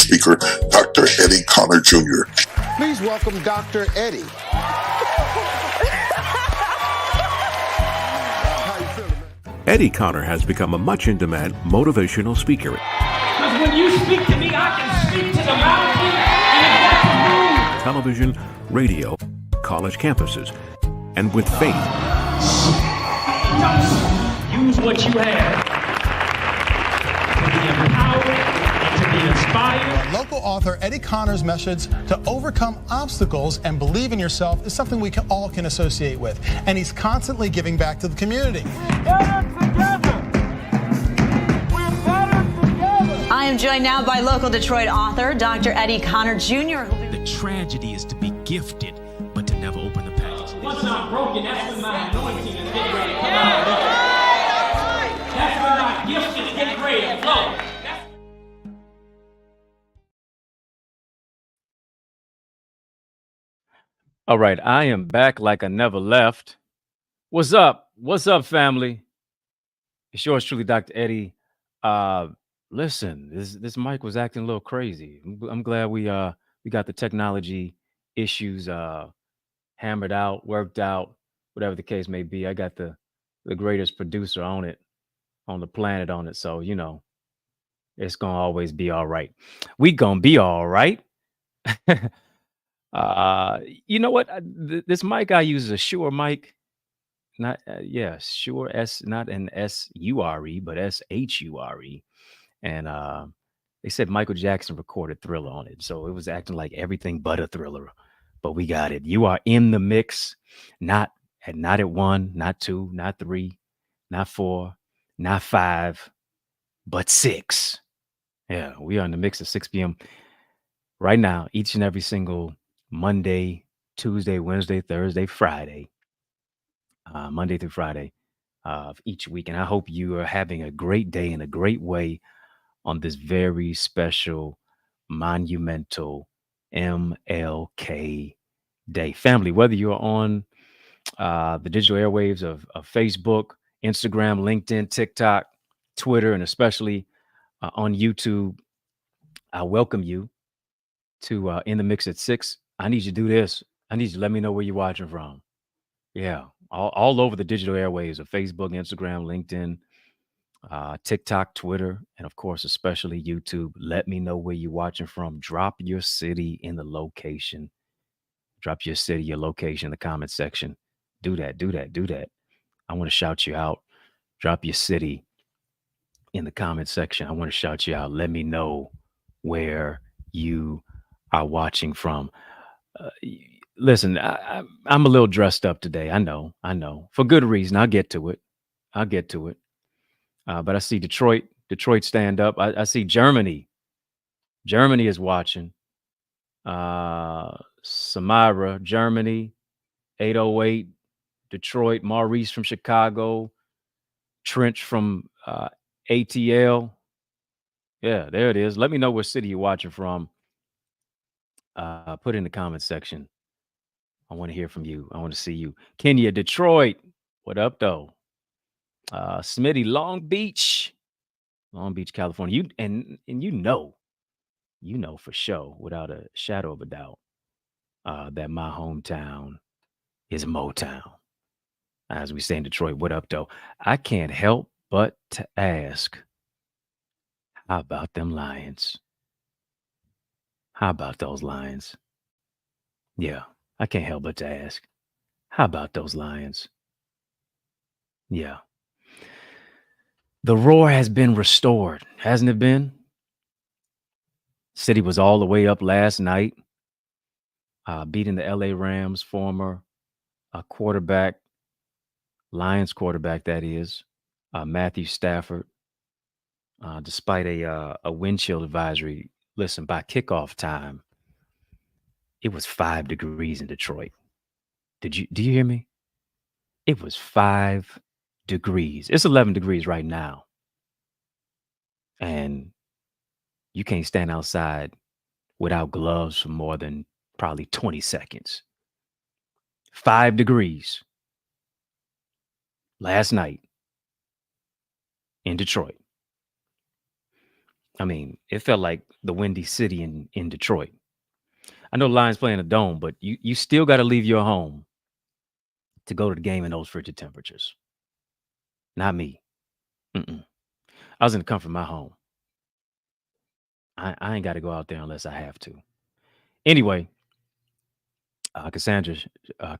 speaker, Dr. Eddie Connor Jr. Please welcome Dr. Eddie. Eddie Connor has become a much in demand motivational speaker. Because when you speak to me, I can speak to the mountain and it got to move. Television, radio, college campuses, and with faith. Use what you have to be empowered and to be inspired. Local author Eddie Connor's message to overcome obstacles and believe in yourself is something we all can associate with. And he's constantly giving back to the community. I am joined now by local Detroit author, Dr. EddieConnor Jr. The tragedy is to be gifted, but to never open the package. Once I'm broken, that's when my anointing is getting ready to come out. That's when my gift is getting ready to flow. All right, I am back like I never left. What's up? What's up, family? It's yours truly, Dr. Eddie. Listen, this mic was acting a little crazy. I'm glad we got the technology issues hammered out, worked out, whatever the case may be. I got the greatest producer on it, on the planet on it. So, you know, it's gonna always be all right. We gonna be all right. You know what? This mic I use is a Shure mic. Not Shure S, not an SURE, but SHURE. And they said Michael Jackson recorded Thriller on it, so it was acting like everything but a Thriller. But we got it. You are in the mix, not at 1, not 2, not 3, not 4, not 5, but 6. Yeah, we are in the mix at 6 p.m. right now, each and every single Monday, Tuesday, Wednesday, Thursday, Friday, Monday through Friday of each week. And I hope you are having a great day in a great way on this very special, monumental MLK Day. Family, whether you're on the digital airwaves of Facebook, Instagram, LinkedIn, TikTok, Twitter, and especially on YouTube, I welcome you to In the Mix at 6. I need you to do this. I need you to let me know where you're watching from. Yeah, all over the digital airwaves of Facebook, Instagram, LinkedIn, TikTok, Twitter, and of course, especially YouTube. Let me know where you're watching from. Drop your city in the location. Drop your city, your location in the comment section. Do that. I want to shout you out. Drop your city in the comment section. I want to shout you out. Let me know where you are watching from. Listen, I'm a little dressed up today. I know, for good reason. I'll get to it. But I see Detroit stand up. I see Germany. Germany is watching. Samira, Germany, 808, Detroit, Maurice from Chicago, Trench from ATL. Yeah, there it is. Let me know what city you're watching from. Put it in the comment section. I want to hear from you. I want to see you. Kenya, Detroit. What up, though? Smitty, Long Beach, California. You know for sure, without a shadow of a doubt, that my hometown is Motown. As we say in Detroit, what up, though? I can't help but to ask, how about them Lions? How about those Lions? Yeah, I can't help but to ask, how about those Lions? Yeah. The roar has been restored, hasn't it been? City was all the way up last night, beating the LA Rams, former quarterback, Lions quarterback, that is, Matthew Stafford, despite a wind chill advisory. Listen, by kickoff time, it was 5 degrees in Detroit. Do you hear me? It was 5 degrees. It's 11 degrees right now. And you can't stand outside without gloves for more than probably 20 seconds. 5 degrees last night in Detroit. I mean, it felt like the Windy City in Detroit. I know the Lions play in a dome, but you still got to leave your home to go to the game in those frigid temperatures. Not me. Mm-mm. I was in the comfort of my home. I ain't got to go out there unless I have to. Anyway, Cassandra,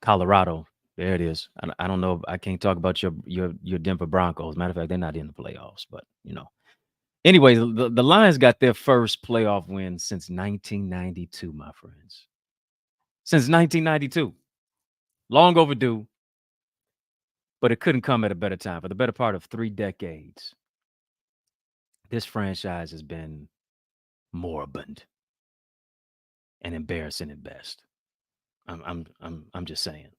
Colorado. There it is. I don't know. I can't talk about your Denver Broncos. Matter of fact, they're not in the playoffs, but Anyway, the Lions got their first playoff win since 1992, my friends. Since 1992. Long overdue, but it couldn't come at a better time. For the better part of 3 decades, this franchise has been moribund and embarrassing at best. I'm just saying.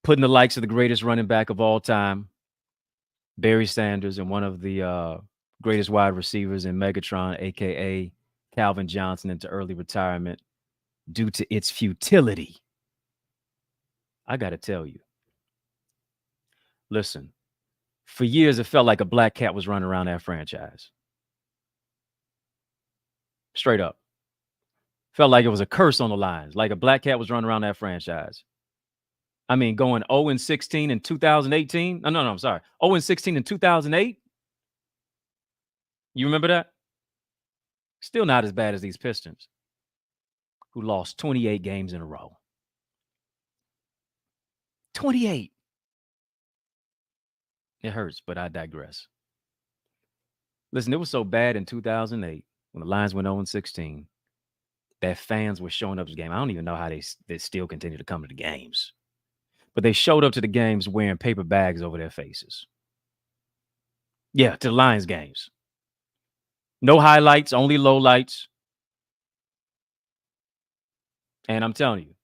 Putting the likes of the greatest running back of all time, Barry Sanders, and one of the greatest wide receivers in Megatron, aka Calvin Johnson, into early retirement due to its futility. I got to tell you. Listen, for years it felt like a black cat was running around that franchise. Straight up. Felt like it was a curse on the Lions, like a black cat was running around that franchise. I mean, going 0-16 in 2018. No, I'm sorry. 0-16 in 2008. You remember that? Still not as bad as these Pistons, who lost 28 games in a row. 28. It hurts, but I digress. Listen, it was so bad in 2008 when the Lions went 0-16 that fans were showing up to the game. I don't even know how they still continue to come to the games. But they showed up to the games wearing paper bags over their faces. Yeah, to the Lions games. No highlights, only lowlights. And I'm telling you,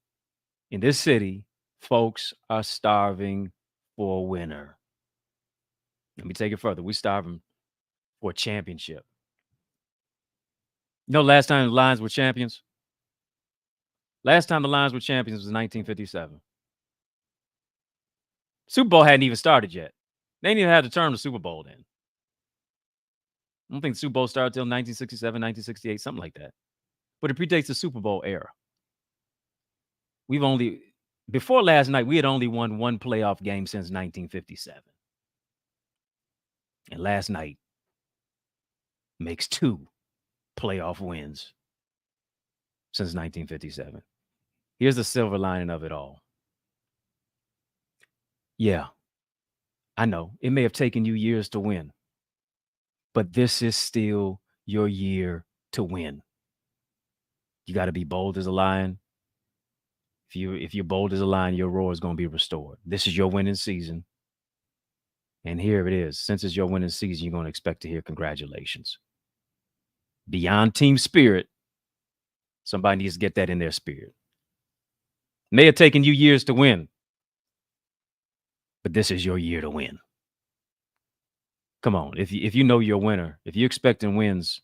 in this city, folks are starving for a winner. Let me take it further. We're starving for a championship. Last time the Lions were champions? Last time the Lions were champions was 1957. Super Bowl hadn't even started yet. They didn't even have the term the Super Bowl then. I don't think the Super Bowl started until 1967, 1968, something like that. But it predates the Super Bowl era. Before last night, we had only won one playoff game since 1957. And last night makes 2 playoff wins since 1957. Here's the silver lining of it all. Yeah, I know it may have taken you years to win, but this is still your year to win. You got to be bold as a lion. If you're bold as a lion, your roar is going to be restored. This is your winning season. And here it is. Since it's your winning season, you're going to expect to hear congratulations. Beyond team spirit, somebody needs to get that in their spirit. May have taken you years to win, but this is your year to win. Come on. If you know you're a winner, if you're expecting wins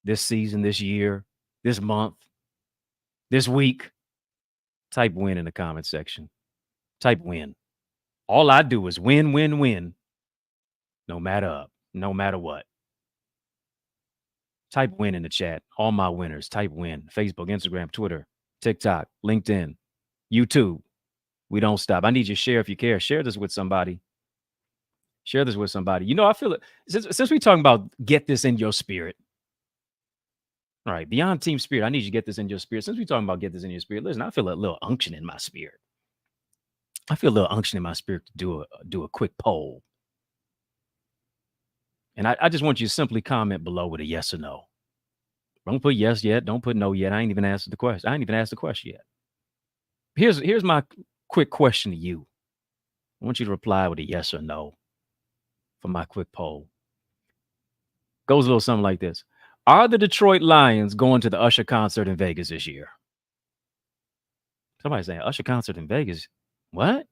this season, this year, this month, this week, type win in the comment section. Type win. All I do is win, win, win. No matter what. Type win in the chat. All my winners, type win. Facebook, Instagram, Twitter, TikTok, LinkedIn, YouTube. We don't stop. I need you to share if you care. Share this with somebody. Share this with somebody. I feel it. Since we're talking about get this in your spirit. All right, beyond team spirit, I need you to get this in your spirit. Since we're talking about get this in your spirit, listen, I feel a little unction in my spirit. I feel a little unction in my spirit to do a quick poll. And I just want you to simply comment below with a yes or no. Don't put yes yet. Don't put no yet. I ain't even asked the question. I ain't even asked the question yet. Here's my quick question to you. I want you to reply with a yes or no for my quick poll. Goes a little something like this. Are the Detroit Lions going to the Usher concert in Vegas this year? Somebody's saying, Usher concert in Vegas? What?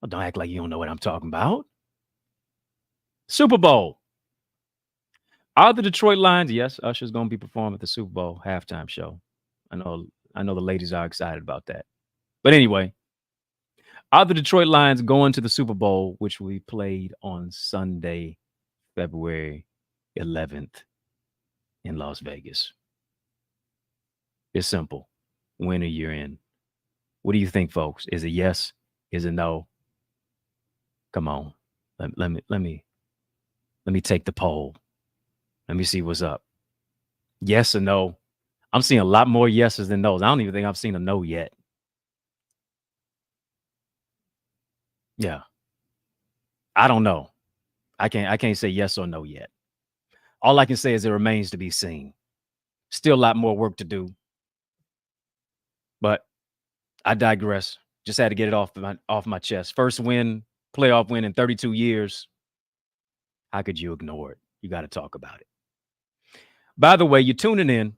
Well, don't act like you don't know what I'm talking about. Super Bowl. Are the Detroit Lions? Yes, Usher's going to be performing at the Super Bowl halftime show. I know the ladies are excited about that. But anyway, are the Detroit Lions going to the Super Bowl, which we played on Sunday, February 11th, in Las Vegas. It's simple. Win or you're in. What do you think, folks? Is it yes? Is it no? Come on. Let me take the poll. Let me see what's up. Yes or no? I'm seeing a lot more yeses than no's. I don't even think I've seen a no yet. Yeah. I don't know. I can't say yes or no yet. All I can say is it remains to be seen. Still a lot more work to do. But I digress. Just had to get it off my chest. First playoff win in 32 years. How could you ignore it? You got to talk about it. By the way, you're tuning in.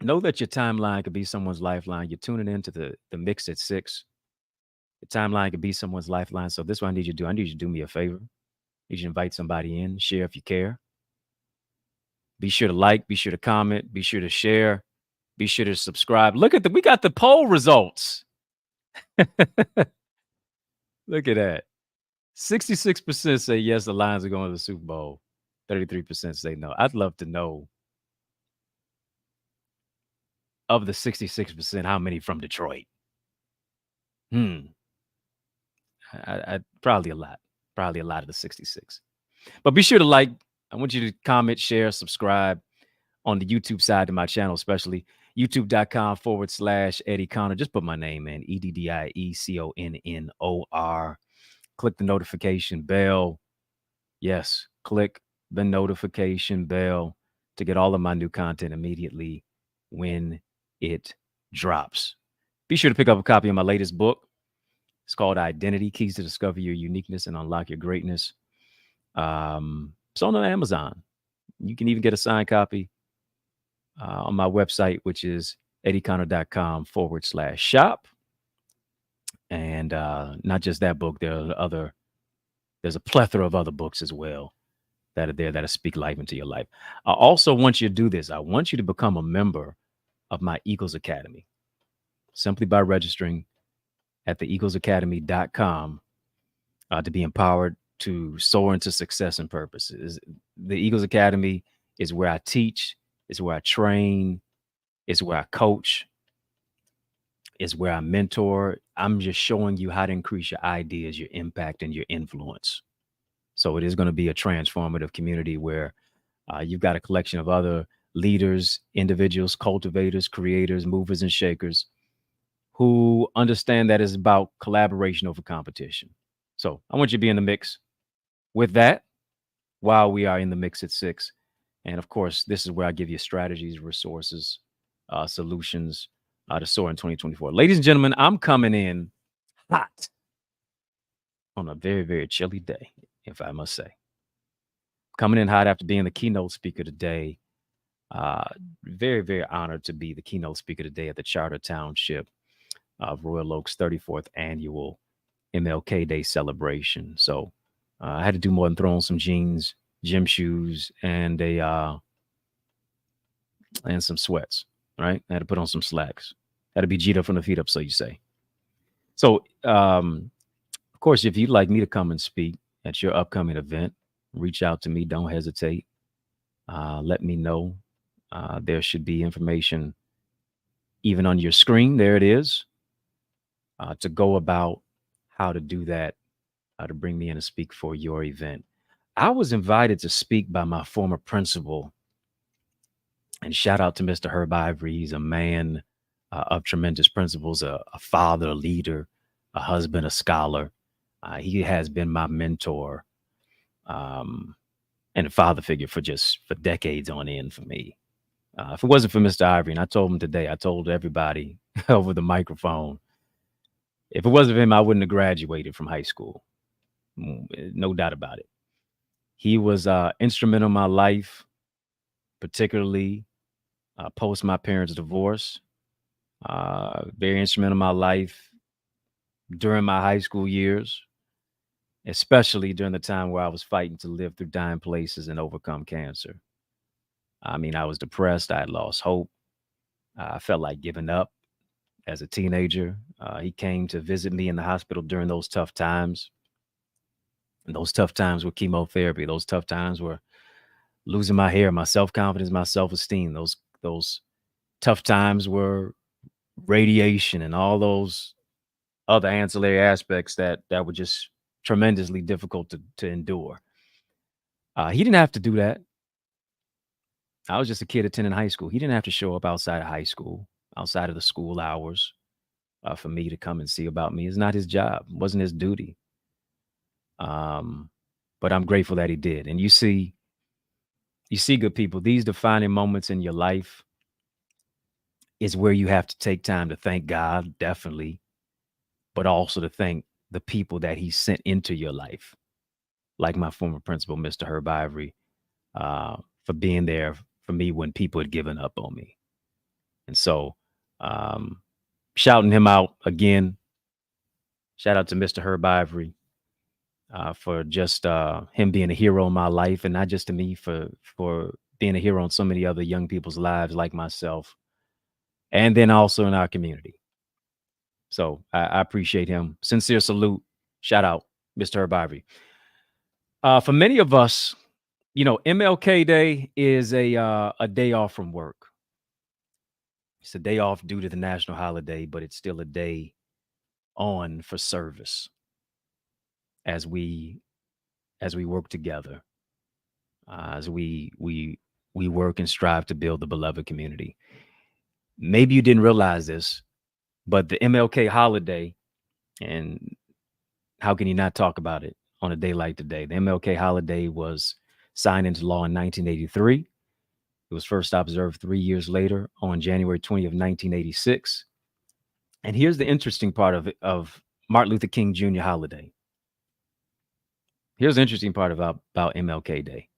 Know that your timeline could be someone's lifeline. You're tuning into the Mix at 6. The timeline could be someone's lifeline. So this is what I need you to do. I need you to do me a favor. I need you to invite somebody in. Share if you care. Be sure to like. Be sure to comment. Be sure to share. Be sure to subscribe. Look at we got the poll results. Look at that. 66% say yes, the Lions are going to the Super Bowl. 33% say no. I'd love to know, of the 66%, how many from Detroit? I probably a lot. Probably a lot of the 66. But be sure to like. I want you to comment, share, subscribe on the YouTube side of my channel, especially youtube.com/EddieConnor. Just put my name in, EddieConnor. Click the notification bell. Yes, click the notification bell to get all of my new content immediately when it drops. Be sure to pick up a copy of my latest book. It's called Identity: Keys to Discover Your Uniqueness and Unlock Your Greatness. It's on Amazon. You can even get a signed copy on my website, which is EddieConnor.com/shop. And not just that book, there's a plethora of other books as well that are there that speak life into your life. I also want you to do this. I want you to become a member of my Eagles Academy simply by registering at theeaglesacademy.com to be empowered to soar into success and purposes. The Eagles Academy is where I teach, is where I train, is where I coach, is where I mentor. I'm just showing you how to increase your ideas, your impact, and your influence. So it is going to be a transformative community where you've got a collection of other leaders, individuals, cultivators, creators, movers, and shakers who understand that it's about collaboration over competition. So I want you to be in the mix with that while we are in the Mix at 6. And of course, this is where I give you strategies, resources, solutions to soar in 2024. Ladies and gentlemen, I'm coming in hot on a very, very chilly day, if I must say. Coming in hot after being the keynote speaker today. Very, very honored to be the keynote speaker today at the Charter Township of Royal Oak's 34th annual MLK Day celebration. So I had to do more than throw on some jeans, gym shoes, and some sweats. Right? I had to put on some slacks. Had to be G'd up from the feet up, so you say. So, of course, if you'd like me to come and speak at your upcoming event, reach out to me. Don't hesitate. Let me know. There should be information even on your screen. There it is. To go about how to do that, to bring me in to speak for your event. I was invited to speak by my former principal. And shout out to Mr. Herb Ivory. He's a man of tremendous principles, a father, a leader, a husband, a scholar. He has been my mentor and a father figure for decades on end for me. If it wasn't for Mr. Ivory, and I told him today, I told everybody over the microphone, if it wasn't for him, I wouldn't have graduated from high school. No doubt about it. He was instrumental in my life, particularly post my parents' divorce. Very instrumental in my life during my high school years, especially during the time where I was fighting to live through dying places and overcome cancer. I mean, I was depressed. I had lost hope. I felt like giving up as a teenager. He came to visit me in the hospital during those tough times. And those tough times were chemotherapy. Those tough times were losing my hair, my self-confidence, my self-esteem. Those tough times were radiation and all those other ancillary aspects that were just tremendously difficult to endure. He didn't have to do that. I was just a kid attending high school. He didn't have to show up outside of high school, outside of the school hours, for me to come and see about me. It's not his job. It wasn't his duty. But I'm grateful that he did. And you see, good people, these defining moments in your life is where you have to take time to thank God, definitely, but also to thank the people that he sent into your life, like my former principal, Mr. Herb Ivory, for being there for me when people had given up on me. And so, shouting him out again, shout out to Mr. Herb Ivory, for just him being a hero in my life, and not just to me, for being a hero in so many other young people's lives like myself, and then also in our community. So I appreciate him. Sincere salute. Shout out, Mr. Herb Ivory. For many of us, MLK Day is a day off from work. It's a day off due to the national holiday, but it's still a day on for service as we work together, as we work and strive to build the beloved community. Maybe you didn't realize this, but the MLK holiday, and how can you not talk about it on a day like today? The MLK holiday was signed into law in 1983. It was first observed 3 years later on January 20th of 1986. And here's the interesting part of Martin Luther King Jr. holiday. Here's the interesting part about MLK Day.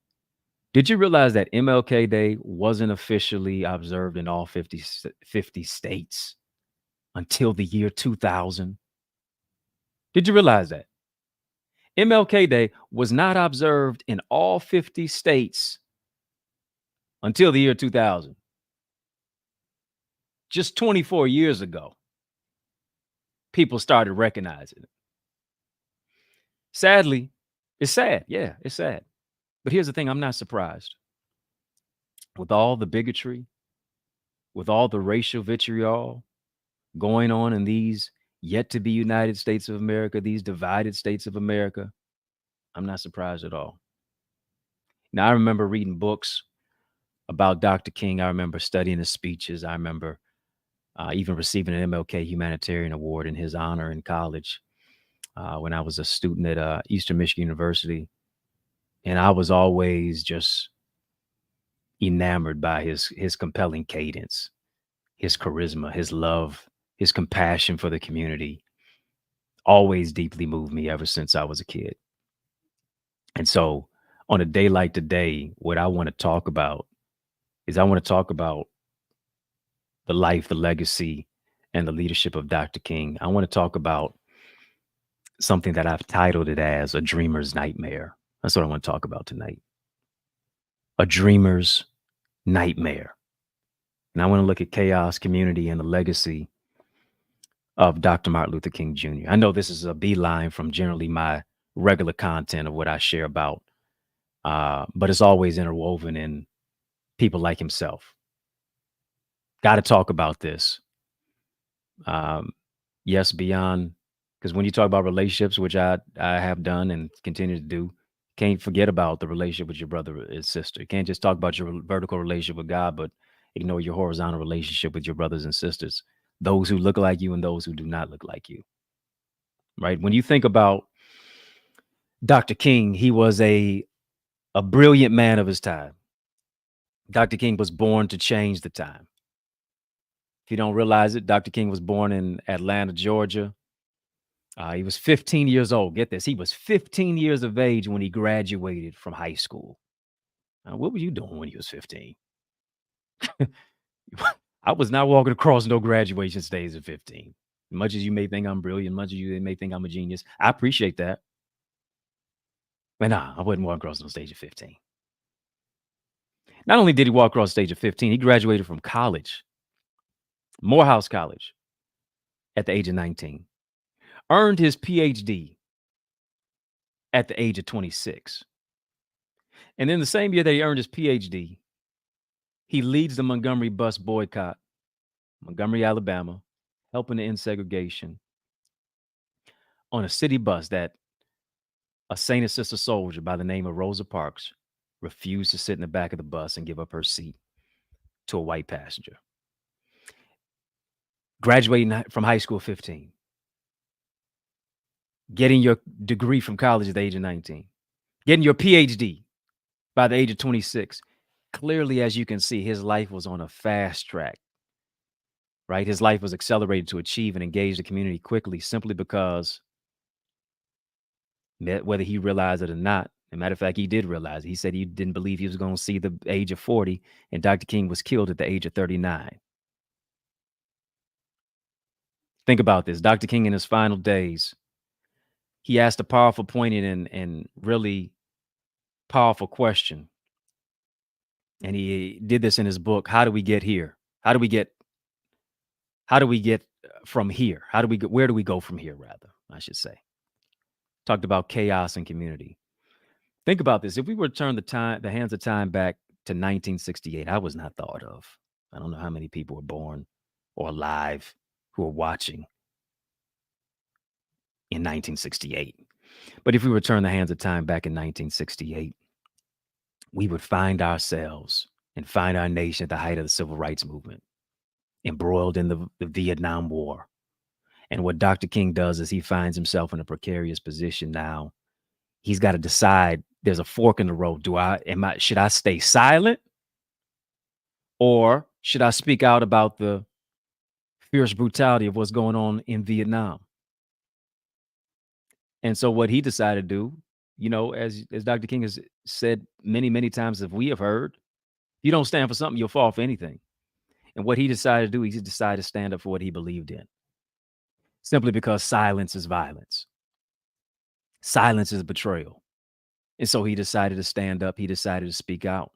Did you realize that MLK Day wasn't officially observed in all 50 states until the year 2000? Did you realize that? MLK Day was not observed in all 50 states until the year 2000. Just 24 years ago, people started recognizing it. Sadly, it's sad. Yeah, it's sad. But here's the thing, I'm not surprised. With all the bigotry, with all the racial vitriol going on in these yet to be United States of America, these divided states of America, I'm not surprised at all. Now, I remember reading books about Dr. King. I remember studying his speeches. I remember even receiving an MLK Humanitarian Award in his honor in college when I was a student at Eastern Michigan University. And I was always just enamored by his compelling cadence, his charisma, his love, his compassion for the community. Always deeply moved me ever since I was a kid. And so on a day like today, what I want to talk about is the life, the legacy, and the leadership of Dr. King. I want to talk about something that I've titled it as A Dreamer's Nightmare. That's what I want to talk about tonight. A dreamer's nightmare. And I want to look at chaos, community, and the legacy of Dr. Martin Luther King Jr. I know this is a beeline from generally my regular content of what I share about, but it's always interwoven in people like himself. Got to talk about this. Yes, beyond, because when you talk about relationships, which I have done and continue to do, can't forget about the relationship with your brother and sister. You can't just talk about your vertical relationship with God, but ignore your horizontal relationship with your brothers and sisters, those who look like you and those who do not look like you. Right? When you think about Dr. King, he was a brilliant man of his time. Dr. King was born to change the time. If you don't realize it, Dr. King was born in Atlanta, Georgia. He was 15 years old. Get this. He was 15 years of age when he graduated from high school. What were you doing when you was 15? I was not walking across no graduation stage at 15. Much as you may think I'm brilliant, much as you may think I'm a genius, I appreciate that. But nah, I wouldn't walk across no stage at 15. Not only did he walk across the stage at 15, he graduated from college, Morehouse College, at the age of 19. Earned his PhD at the age of 26. And then the same year that he earned his PhD, he leads the Montgomery bus boycott, Montgomery, Alabama, helping to end segregation on a city bus that a Saint Sister soldier by the name of Rosa Parks refused to sit in the back of the bus and give up her seat to a white passenger. Graduating from high school at 15. Getting your degree from college at the age of 19. Getting your PhD by the age of 26. Clearly, as you can see, his life was on a fast track, right? His life was accelerated to achieve and engage the community quickly simply because, whether he realized it or not, as a matter of fact, he did realize it. He said he didn't believe he was going to see the age of 40, and Dr. King was killed at the age of 39. Think about this. Dr. King in his final days, he asked a powerful, poignant, and really powerful question. And he did this in his book, How Do We Get Here? How do we get from here? Where do we go from here, rather, I should say. Talked about chaos and community. Think about this. If we were to turn the hands of time back to 1968, I was not thought of. I don't know how many people were born or alive who are watching in 1968. But if we return the hands of time back in 1968, we would find ourselves and find our nation at the height of the civil rights movement, embroiled in the Vietnam War. And what Dr. King does is he finds himself in a precarious position now. He's got to decide. There's a fork in the road. Should I stay silent, or should I speak out about the fierce brutality of what's going on in Vietnam? And so what he decided to do, as Dr. King has said many, many times, if we have heard, if you don't stand for something, you'll fall for anything. And what he decided to do, he decided to stand up for what he believed in. Simply because silence is violence. Silence is betrayal. And so he decided to stand up. He decided to speak out.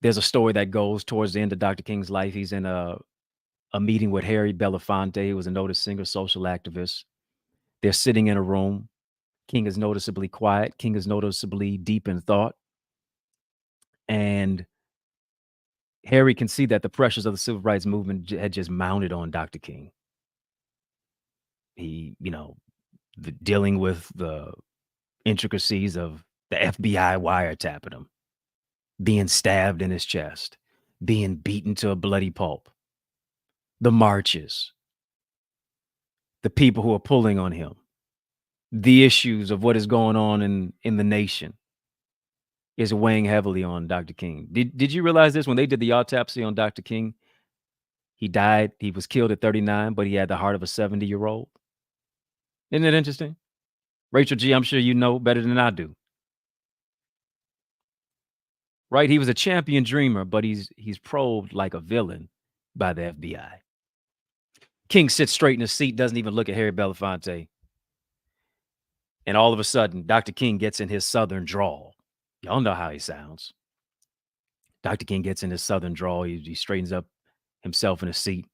There's a story that goes towards the end of Dr. King's life. He's in a meeting with Harry Belafonte, who was a noted singer, social activist. They're sitting in a room. King is noticeably quiet. King is noticeably deep in thought. And Harry can see that the pressures of the civil rights movement had just mounted on Dr. King. He, dealing with the intricacies of the FBI wiretapping him, being stabbed in his chest, being beaten to a bloody pulp, the marches, the people who are pulling on him, the issues of what is going on in the nation is weighing heavily on Dr. King. Did you realize this? When they did the autopsy on Dr. King, he died. He was killed at 39, but he had the heart of a 70-year-old. Isn't it interesting? Rachel G., I'm sure you know better than I do. Right? He was a champion dreamer, but he's probed like a villain by the FBI. King sits straight in his seat, doesn't even look at Harry Belafonte. And all of a sudden, Dr. King gets in his southern drawl. Y'all know how he sounds. Dr. King gets in his southern drawl. He straightens up himself in his seat.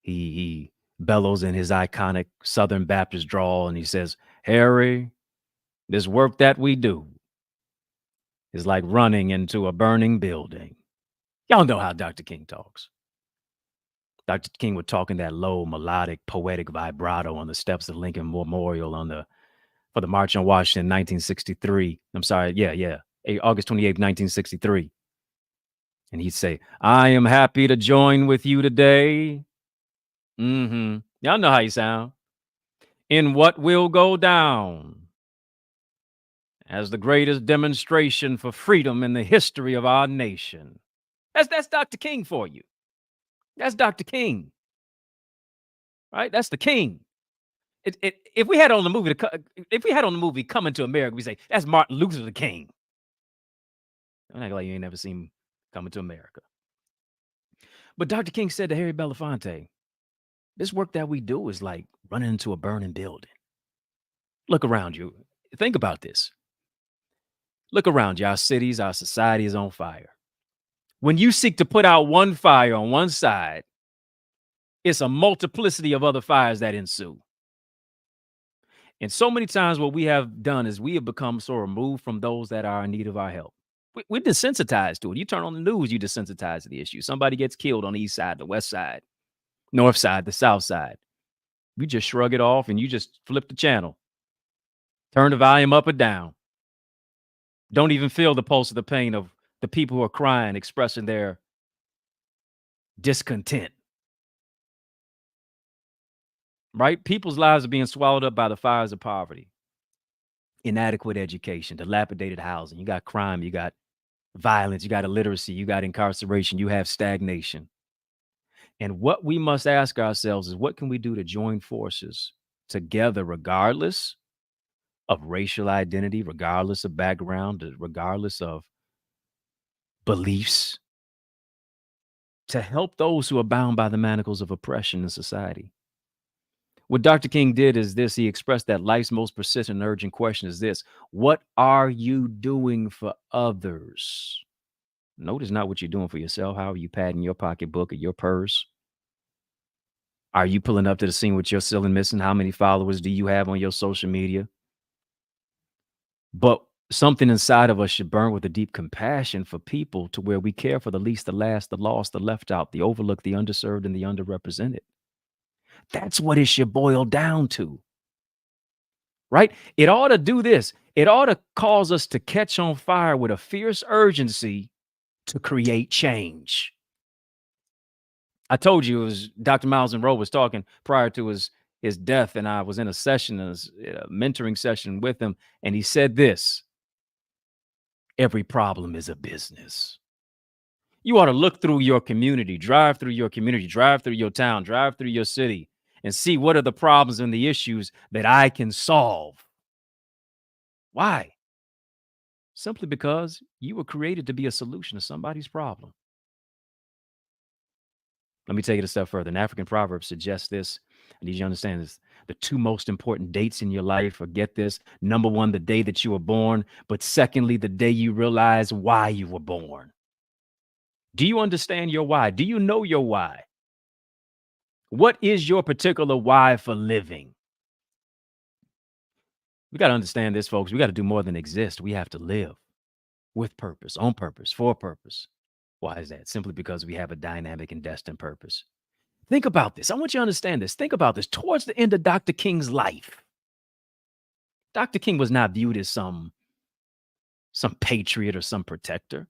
He bellows in his iconic Southern Baptist drawl, and he says, "Harry, this work that we do is like running into a burning building." Y'all know how Dr. King talks. Dr. King would talk in that low, melodic, poetic vibrato on the steps of Lincoln Memorial for the March on Washington in 1963. I'm sorry, August 28th, 1963. And he'd say, "I am happy to join with you today." Y'all know how you sound. "In what will go down as the greatest demonstration for freedom in the history of our nation." That's Dr. King for you. That's Dr. King. Right? That's the King. If we had on the movie Coming to America, we say that's Martin Luther King. I'm not like you ain't never seen Coming to America. But Dr. King said to Harry Belafonte, "This work that we do is like running into a burning building. Look around you. Think about this. Look around you. Our cities, our society is on fire. When you seek to put out one fire on one side, it's a multiplicity of other fires that ensue. And so many times what we have done is we have become so removed from those that are in need of our help. We're desensitized to it. You turn on the news, you desensitize to the issue. Somebody gets killed on the east side, the west side, north side, the south side. You just shrug it off and you just flip the channel. Turn the volume up or down. Don't even feel the pulse of the pain of the people who are crying, expressing their discontent. Right? People's lives are being swallowed up by the fires of poverty, inadequate education, dilapidated housing. You got crime, you got violence, you got illiteracy, you got incarceration, you have stagnation. And what we must ask ourselves is, what can we do to join forces together, regardless of racial identity, regardless of background, regardless of beliefs, to help those who are bound by the manacles of oppression in society? What Dr. King did is this. He expressed that life's most persistent and urgent question is this: what are you doing for others? Notice not what you're doing for yourself. How are you padding your pocketbook or your purse? Are you pulling up to the scene with your ceiling missing? How many followers do you have on your social media? But something inside of us should burn with a deep compassion for people, to where we care for the least, the last, the lost, the left out, the overlooked, the underserved, and the underrepresented. That's what it should boil down to, right? It ought to do this. It ought to cause us to catch on fire with a fierce urgency to create change. I told you, it was Dr. Miles Monroe was talking prior to his death, and I was in a session, a mentoring session with him, and he said this: every problem is a business. You ought to look through your community, drive through your community, drive through your town, drive through your city, and see what are the problems and the issues that I can solve. Why? Simply because you were created to be a solution to somebody's problem. Let me take it a step further. An African proverb suggests this. I need you to understand this. The two most important dates in your life, or get this: number one, the day that you were born, but secondly, the day you realize why you were born. Do you understand your why? Do you know your why? What is your particular why for living? We got to understand this, folks. We got to do more than exist. We have to live with purpose, on purpose, for purpose. Why is that? Simply because we have a dynamic and destined purpose. Think about this. I want you to understand this. Think about this. Towards the end of Dr. King's life, Dr. King was not viewed as some patriot or some protector.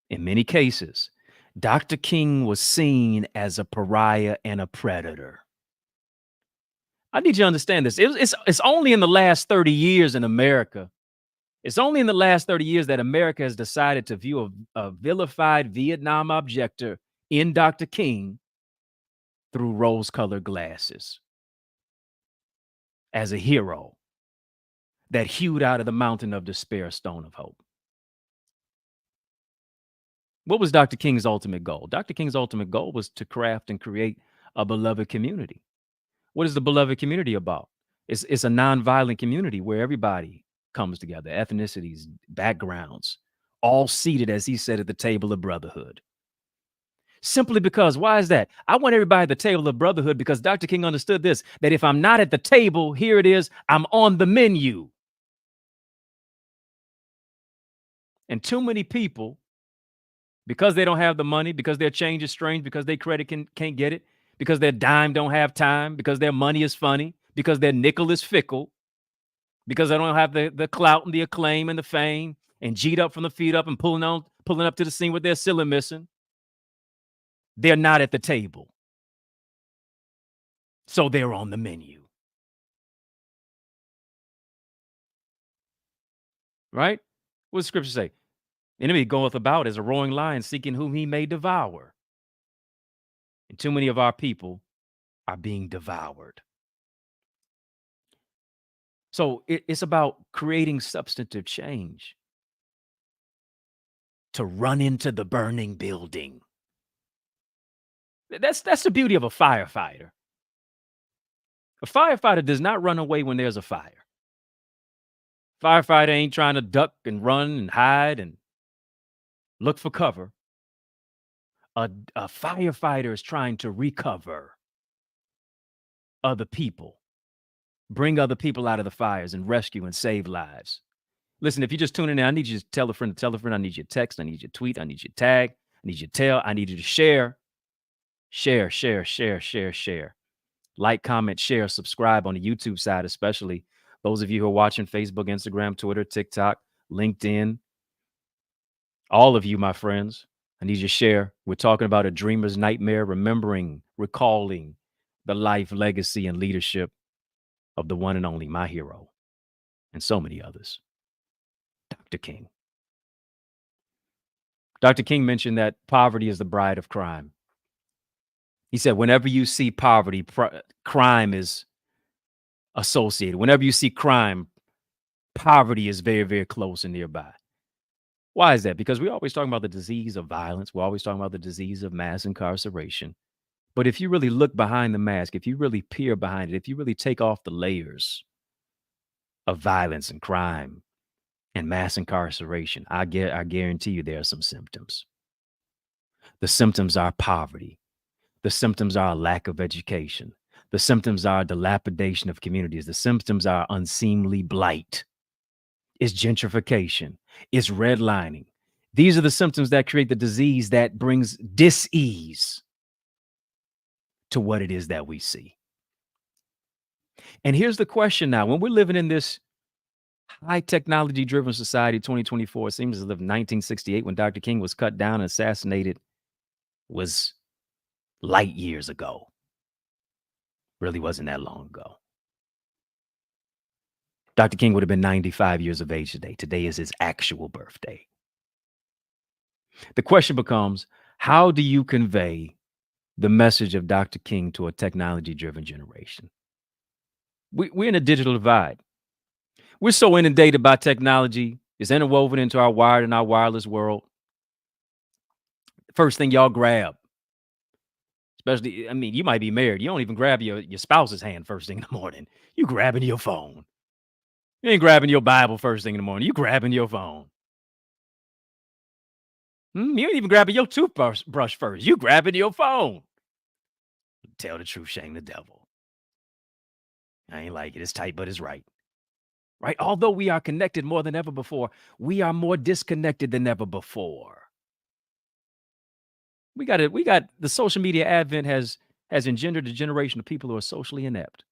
In many cases, Dr. King was seen as a pariah and a predator. I need you to understand this. It's only in the last 30 years in America. It's only in the last 30 years that America has decided to view a vilified Vietnam objector in Dr. King through rose-colored glasses, as a hero that hewed out of the mountain of despair a stone of hope. What was Dr. King's ultimate goal? Dr. King's ultimate goal was to craft and create a beloved community. What is the beloved community about? It's a nonviolent community where everybody comes together, ethnicities, backgrounds, all seated, as he said, at the table of brotherhood. Simply because, why is that? I want everybody at the table of brotherhood because Dr. King understood this, that if I'm not at the table, here it is, I'm on the menu. And too many people, because they don't have the money, because their change is strange, because their credit can't get it, because their dime don't have time, because their money is funny, because their nickel is fickle, because they don't have the clout and the acclaim and the fame, and G'd up from the feet up and pulling up to the scene with their ceiling missing, they're not at the table. So they're on the menu. Right? What does Scripture say? Enemy goeth about as a roaring lion, seeking whom he may devour. And too many of our people are being devoured. So it's about creating substantive change to run into the burning building. That's the beauty of a firefighter. A firefighter does not run away when there's a fire. Firefighter ain't trying to duck and run and hide and look for cover. A firefighter is trying to recover other people bring other people out of the fires and rescue and save lives. Listen, if you're just tuning in, I need you to tell a friend to tell a friend. I need you to text. I need you to tweet. I need you to tag. I need you to tell. I need you to share. Share, share, share, share, share. Like, comment, share, subscribe on the YouTube side, especially those of you who are watching Facebook, Instagram, Twitter, TikTok, LinkedIn. All of you, my friends, I need you to share. We're talking about a dreamer's nightmare, remembering, recalling the life, legacy, and leadership of the one and only, my hero, and so many others, Dr. King. Dr. King mentioned that poverty is the bride of crime. He said, whenever you see poverty, crime is associated. Whenever you see crime, poverty is very, very close and nearby. Why is that? Because we're always talking about the disease of violence. We're always talking about the disease of mass incarceration. But if you really look behind the mask, if you really peer behind it, if you really take off the layers of violence and crime and mass incarceration, I guarantee you there are some symptoms. The symptoms are poverty. The symptoms are a lack of education. The symptoms are dilapidation of communities. The symptoms are unseemly blight. It's gentrification. It's redlining. These are the symptoms that create the disease that brings dis-ease to what it is that we see. And here's the question now. When we're living in this high technology driven society, 2024, it seems as if 1968, when Dr. King was cut down and assassinated, was light years ago. Really wasn't that long ago. Dr. King would have been 95 years of age today. Today is his actual birthday. The question becomes, how do you convey the message of Dr. King to a technology-driven generation? We're in a digital divide. We're so inundated by technology. It's interwoven into our wired and our wireless world. First thing y'all grab, especially, I mean, you might be married. You don't even grab your spouse's hand first thing in the morning. You grabbing your phone. You ain't grabbing your Bible first thing in the morning. You grabbing your phone. You ain't even grabbing your toothbrush first. You grabbing your phone. Tell the truth, shame the devil. I ain't like it. It's tight, but it's right. Right? Although we are connected more than ever before, we are more disconnected than ever before. We got the social media advent has engendered a generation of people who are socially inept.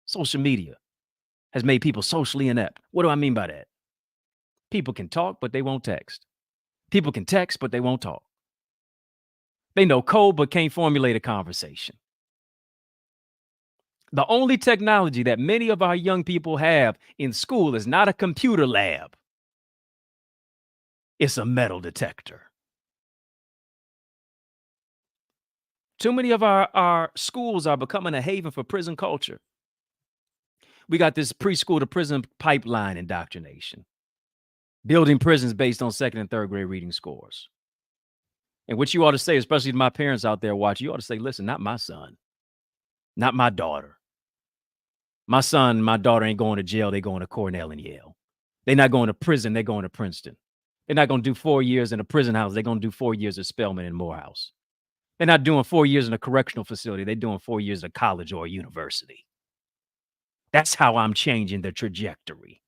Social media has made people socially inept. What do I mean by that? People can talk, but they won't text. People can text, but they won't talk. They know code, but can't formulate a conversation. The only technology that many of our young people have in school is not a computer lab. It's a metal detector. Too many of our schools are becoming a haven for prison culture. We got this preschool to prison pipeline indoctrination, building prisons based on second and third grade reading scores. And what you ought to say, especially to my parents out there watching, you ought to say, listen, not my son, not my daughter. My son, my daughter ain't going to jail. They're going to Cornell and Yale. They're not going to prison. They're going to Princeton. They're not going to do 4 years in a prison house. They're going to do 4 years at Spelman and Morehouse. They're not doing 4 years in a correctional facility. They're doing 4 years at college or a university. That's how I'm changing the trajectory.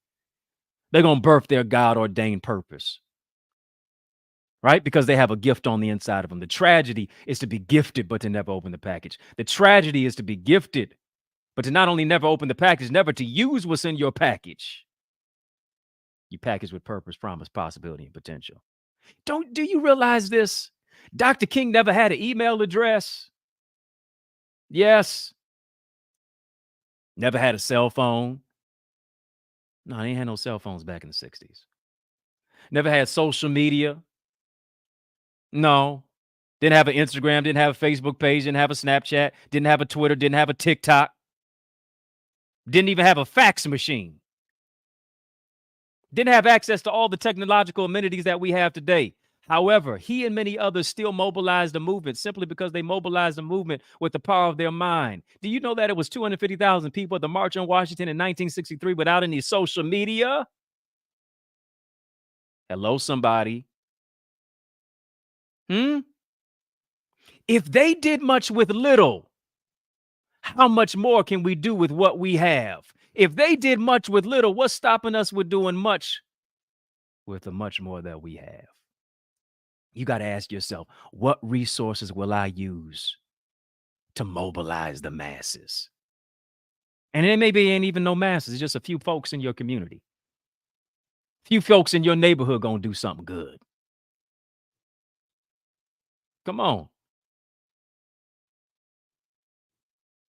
They're going to birth their God-ordained purpose, right? Because they have a gift on the inside of them. The tragedy is to be gifted, but to never open the package. The tragedy is to be gifted, but to not only never open the package, never to use what's in your package. You package with purpose, promise, possibility, and potential. Do you realize this? Dr. King never had an email address. Yes. Never had a cell phone. No, they ain't had no cell phones back in the 60s. Never had social media. No. Didn't have an Instagram, didn't have a Facebook page, didn't have a Snapchat, didn't have a Twitter, didn't have a TikTok. Didn't even have a fax machine. Didn't have access to all the technological amenities that we have today. However, he and many others still mobilized the movement simply because they mobilized the movement with the power of their mind. Do you know that it was 250,000 people at the March on Washington in 1963 without any social media? Hello, somebody. If they did much with little, how much more can we do with what we have? If they did much with little, what's stopping us with doing much with the much more that we have? You got to ask yourself, what resources will I use to mobilize the masses? And it maybe ain't even no masses. It's just a few folks in your community. Few folks in your neighborhood gonna do something good. Come on.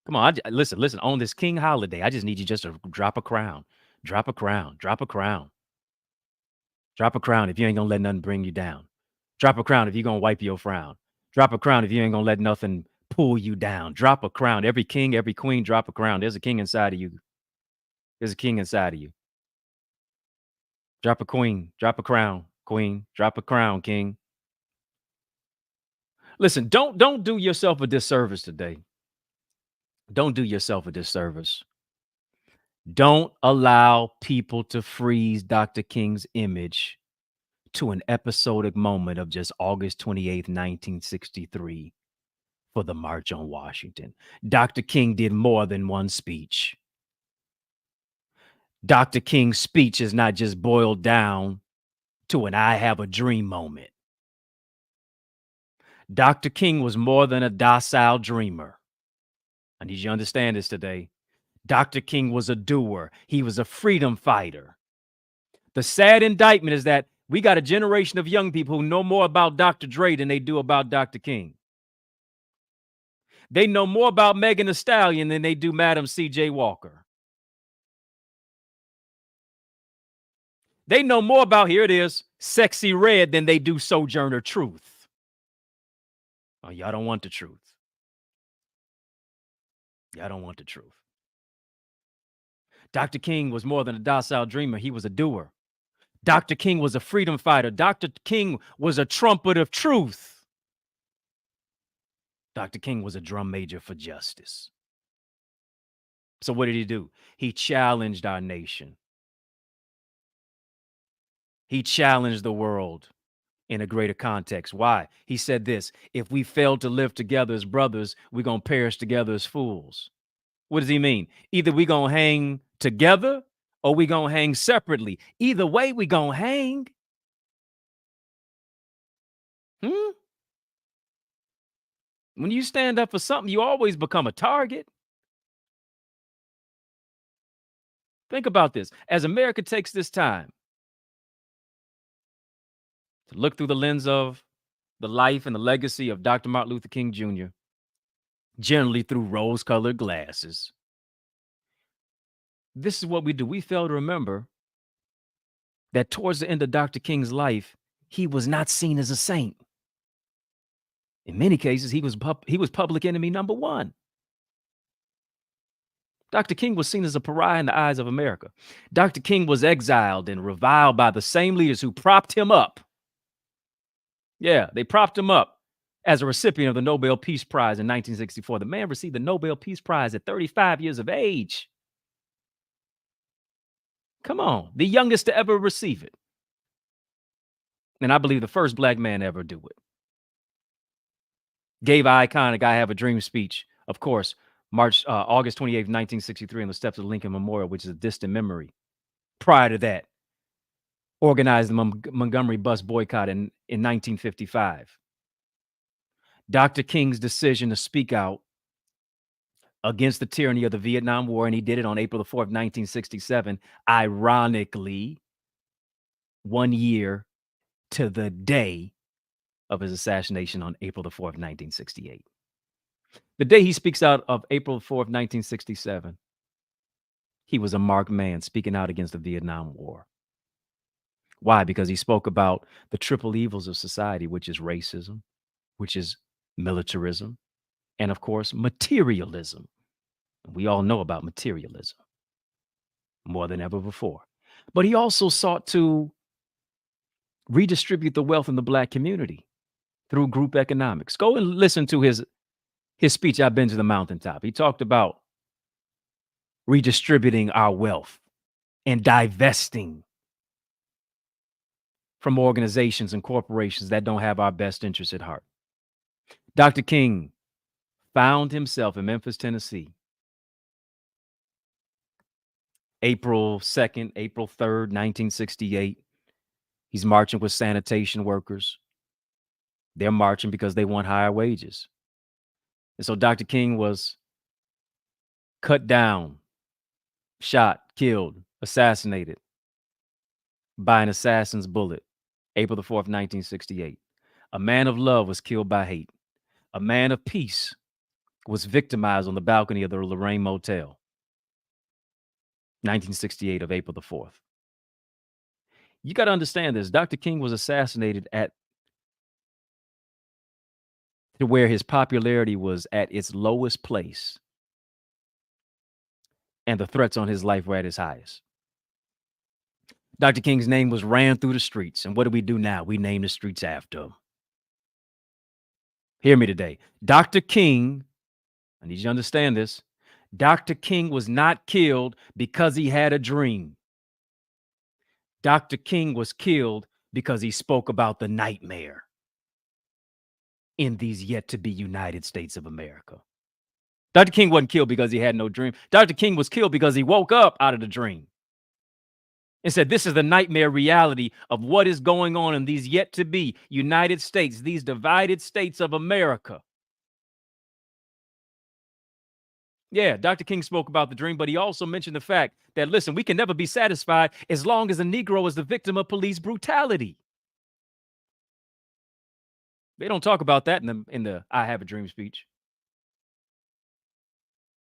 Come on. Listen, on this King holiday, I just need you just to drop a crown. Drop a crown. Drop a crown. Drop a crown if you ain't gonna let nothing bring you down. Drop a crown if you're gonna wipe your frown. Drop a crown if you ain't gonna let nothing pull you down. Drop a crown. Every king, every queen, drop a crown. There's a king inside of you. There's a king inside of you. Drop a queen. Drop a crown, queen. Drop a crown, king. Listen, don't do yourself a disservice today. Don't do yourself a disservice. Don't allow people to freeze Dr. King's image to an episodic moment of just August 28th, 1963 for the March on Washington. Dr. King did more than one speech. Dr. King's speech is not just boiled down to an I have a dream moment. Dr. King was more than a docile dreamer. I need you to understand this today. Dr. King was a doer. He was a freedom fighter. The sad indictment is that we got a generation of young people who know more about Dr. Dre than they do about Dr. King. They know more about Megan Thee Stallion than they do Madam C.J. Walker. They know more about, here it is, Sexy Red than they do Sojourner Truth. Oh, y'all don't want the truth. Y'all don't want the truth. Dr. King was more than a docile dreamer. He was a doer. Dr. King was a freedom fighter. Dr. King was a trumpet of truth. Dr. King was a drum major for justice. So what did he do? He challenged our nation. He challenged the world in a greater context. Why? He said this: if we fail to live together as brothers, we're going to perish together as fools. What does he mean? Either we're going to hang together or we're going to hang separately. Either way, we're going to hang. When you stand up for something, you always become a target. Think about this. As America takes this time to look through the lens of the life and the legacy of Dr. Martin Luther King Jr., generally through rose-colored glasses, this is what we do. We fail to remember that towards the end of Dr. King's life, he was not seen as a saint. In many cases, he was public enemy number one. Dr. King was seen as a pariah in the eyes of America. Dr. King was exiled and reviled by the same leaders who propped him up. Yeah, they propped him up as a recipient of the Nobel Peace Prize in 1964. The man received the Nobel Peace Prize at 35 years of age. Come on, the youngest to ever receive it. And I believe the first black man to ever do it. Gave an iconic I Have a Dream speech, of course, August 28th, 1963, on the steps of the Lincoln Memorial, which is a distant memory. Prior to that, organized the Montgomery bus boycott in 1955. Dr. King's decision to speak out against the tyranny of the Vietnam War, and he did it on April the 4th, 1967, ironically, 1 year to the day of his assassination on April the 4th, 1968. The day he speaks out of April 4th, 1967, he was a marked man speaking out against the Vietnam War. Why? Because he spoke about the triple evils of society, which is racism, which is militarism, and of course, materialism. We all know about materialism more than ever before. But he also sought to redistribute the wealth in the Black community through group economics. Go and listen to his speech, I've Been to the Mountaintop. He talked about redistributing our wealth and divesting from organizations and corporations that don't have our best interests at heart. Dr. King found himself in Memphis, Tennessee, April 2nd, April 3rd, 1968. He's marching with sanitation workers. They're marching because they want higher wages. And so Dr. King was cut down, shot, killed, assassinated by an assassin's bullet, April the 4th, 1968. A man of love was killed by hate. A man of peace was victimized on the balcony of the Lorraine Motel, 1968 of April the 4th. You got to understand this. Dr. King was assassinated to where his popularity was at its lowest place, and the threats on his life were at its highest. Dr. King's name was ran through the streets. And what do we do now? We name the streets after him. Hear me today. Dr. King, I need you to understand this. Dr. King was not killed because he had a dream. Dr. King was killed because he spoke about the nightmare in these yet to be United States of America. Dr. King wasn't killed because he had no dream. Dr. King was killed because he woke up out of the dream and said, this is the nightmare reality of what is going on in these yet to be United States, these divided states of America. Yeah, Dr. King spoke about the dream, but he also mentioned the fact that, listen, we can never be satisfied as long as a Negro is the victim of police brutality. They don't talk about that in the I Have a Dream speech.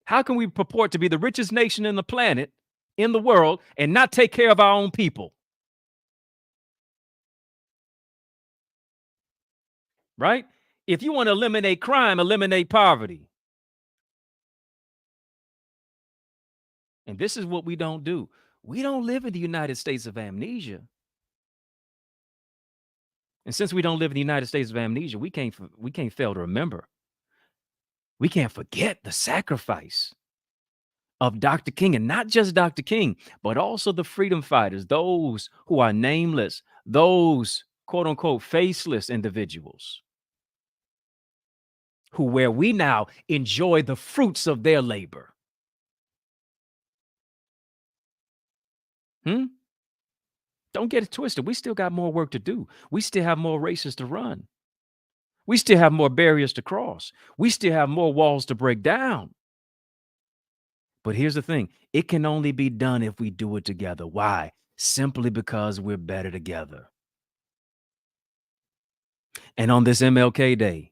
How can we purport to be the richest nation in the planet, in the world, and not take care of our own people? Right? If you want to eliminate crime, eliminate poverty. And this is what we don't do. We don't live in the United States of amnesia. And since we don't live in the United States of amnesia, we can't fail to remember. We can't forget the sacrifice of Dr. King, and not just Dr. King, but also the freedom fighters, those who are nameless, those quote unquote faceless individuals where we now enjoy the fruits of their labor. Don't get it twisted. We still got more work to do. We still have more races to run. We still have more barriers to cross. We still have more walls to break down. But here's the thing. It can only be done if we do it together. Why? Simply because we're better together. And on this MLK Day,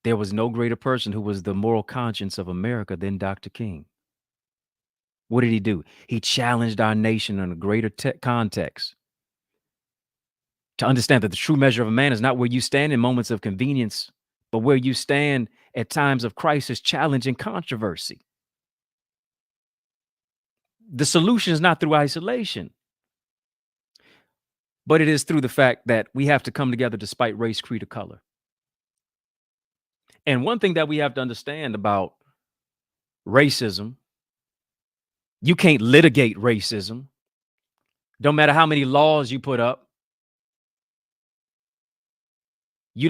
there was no greater person who was the moral conscience of America than Dr. King. What did he do? He challenged our nation in a greater context to understand that the true measure of a man is not where you stand in moments of convenience, but where you stand at times of crisis, challenge, and controversy. The solution is not through isolation, but it is through the fact that we have to come together despite race, creed, or color. And one thing that we have to understand about racism, you can't litigate racism. Don't matter how many laws you put up. You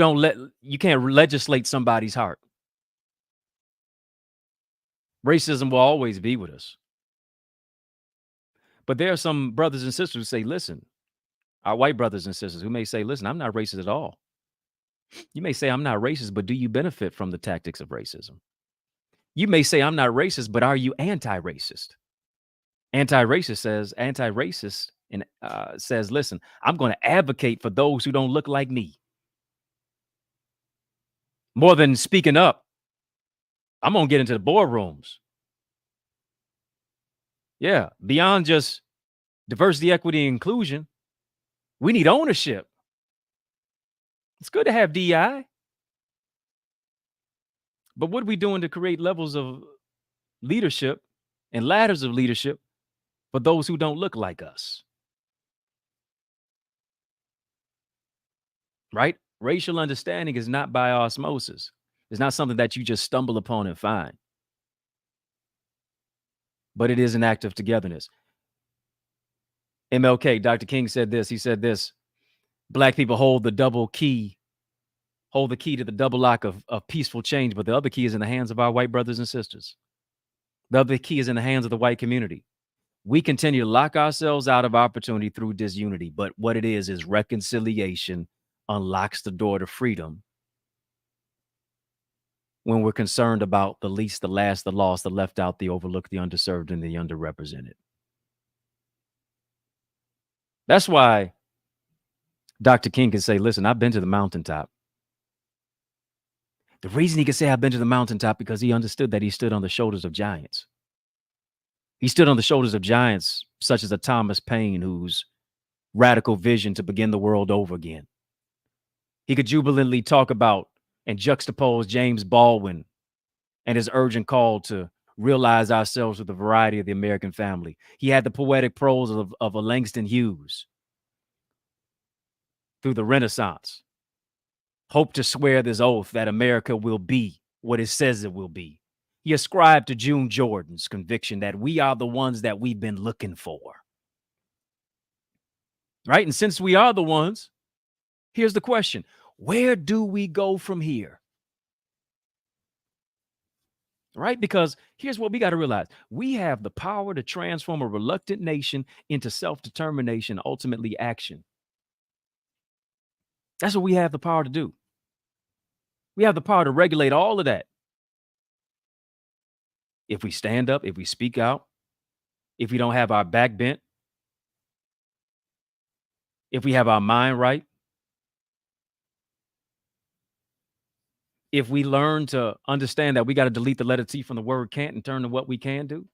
can't legislate somebody's heart. Racism will always be with us. But there are some brothers and sisters who say, listen, our white brothers and sisters who may say, listen, I'm not racist at all. You may say I'm not racist, but do you benefit from the tactics of racism? You may say I'm not racist, but are you anti-racist? Anti-racist says, listen, I'm going to advocate for those who don't look like me. More than speaking up, I'm going to get into the boardrooms. Yeah, beyond just diversity, equity, and inclusion, we need ownership. It's good to have DI. But what are we doing to create levels of leadership and ladders of leadership for those who don't look like us? Right? Racial understanding is not by osmosis. It's not something that you just stumble upon and find. But it is an act of togetherness. MLK, Dr. King said this. He said this: Black people hold the key to the double lock of peaceful change, but the other key is in the hands of our white brothers and sisters. The other key is in the hands of the white community. We continue to lock ourselves out of opportunity through disunity. But what it is reconciliation unlocks the door to freedom when we're concerned about the least, the last, the lost, the left out, the overlooked, the underserved, and the underrepresented. That's why Dr. King can say, listen, I've been to the mountaintop. The reason he can say I've been to the mountaintop because he understood that he stood on the shoulders of giants. He stood on the shoulders of giants such as a Thomas Paine, whose radical vision to begin the world over again. He could jubilantly talk about and juxtapose James Baldwin and his urgent call to realize ourselves with the variety of the American family. He had the poetic prose of a Langston Hughes through the Renaissance. Hope to swear this oath that America will be what it says it will be. He ascribed to June Jordan's conviction that we are the ones that we've been looking for. Right? And since we are the ones, here's the question. Where do we go from here? Right? Because here's what we got to realize. We have the power to transform a reluctant nation into self-determination, ultimately action. That's what we have the power to do. We have the power to regulate all of that. If we stand up, if we speak out, if we don't have our back bent, if we have our mind right, if we learn to understand that we got to delete the letter T from the word can't and turn to what we can do,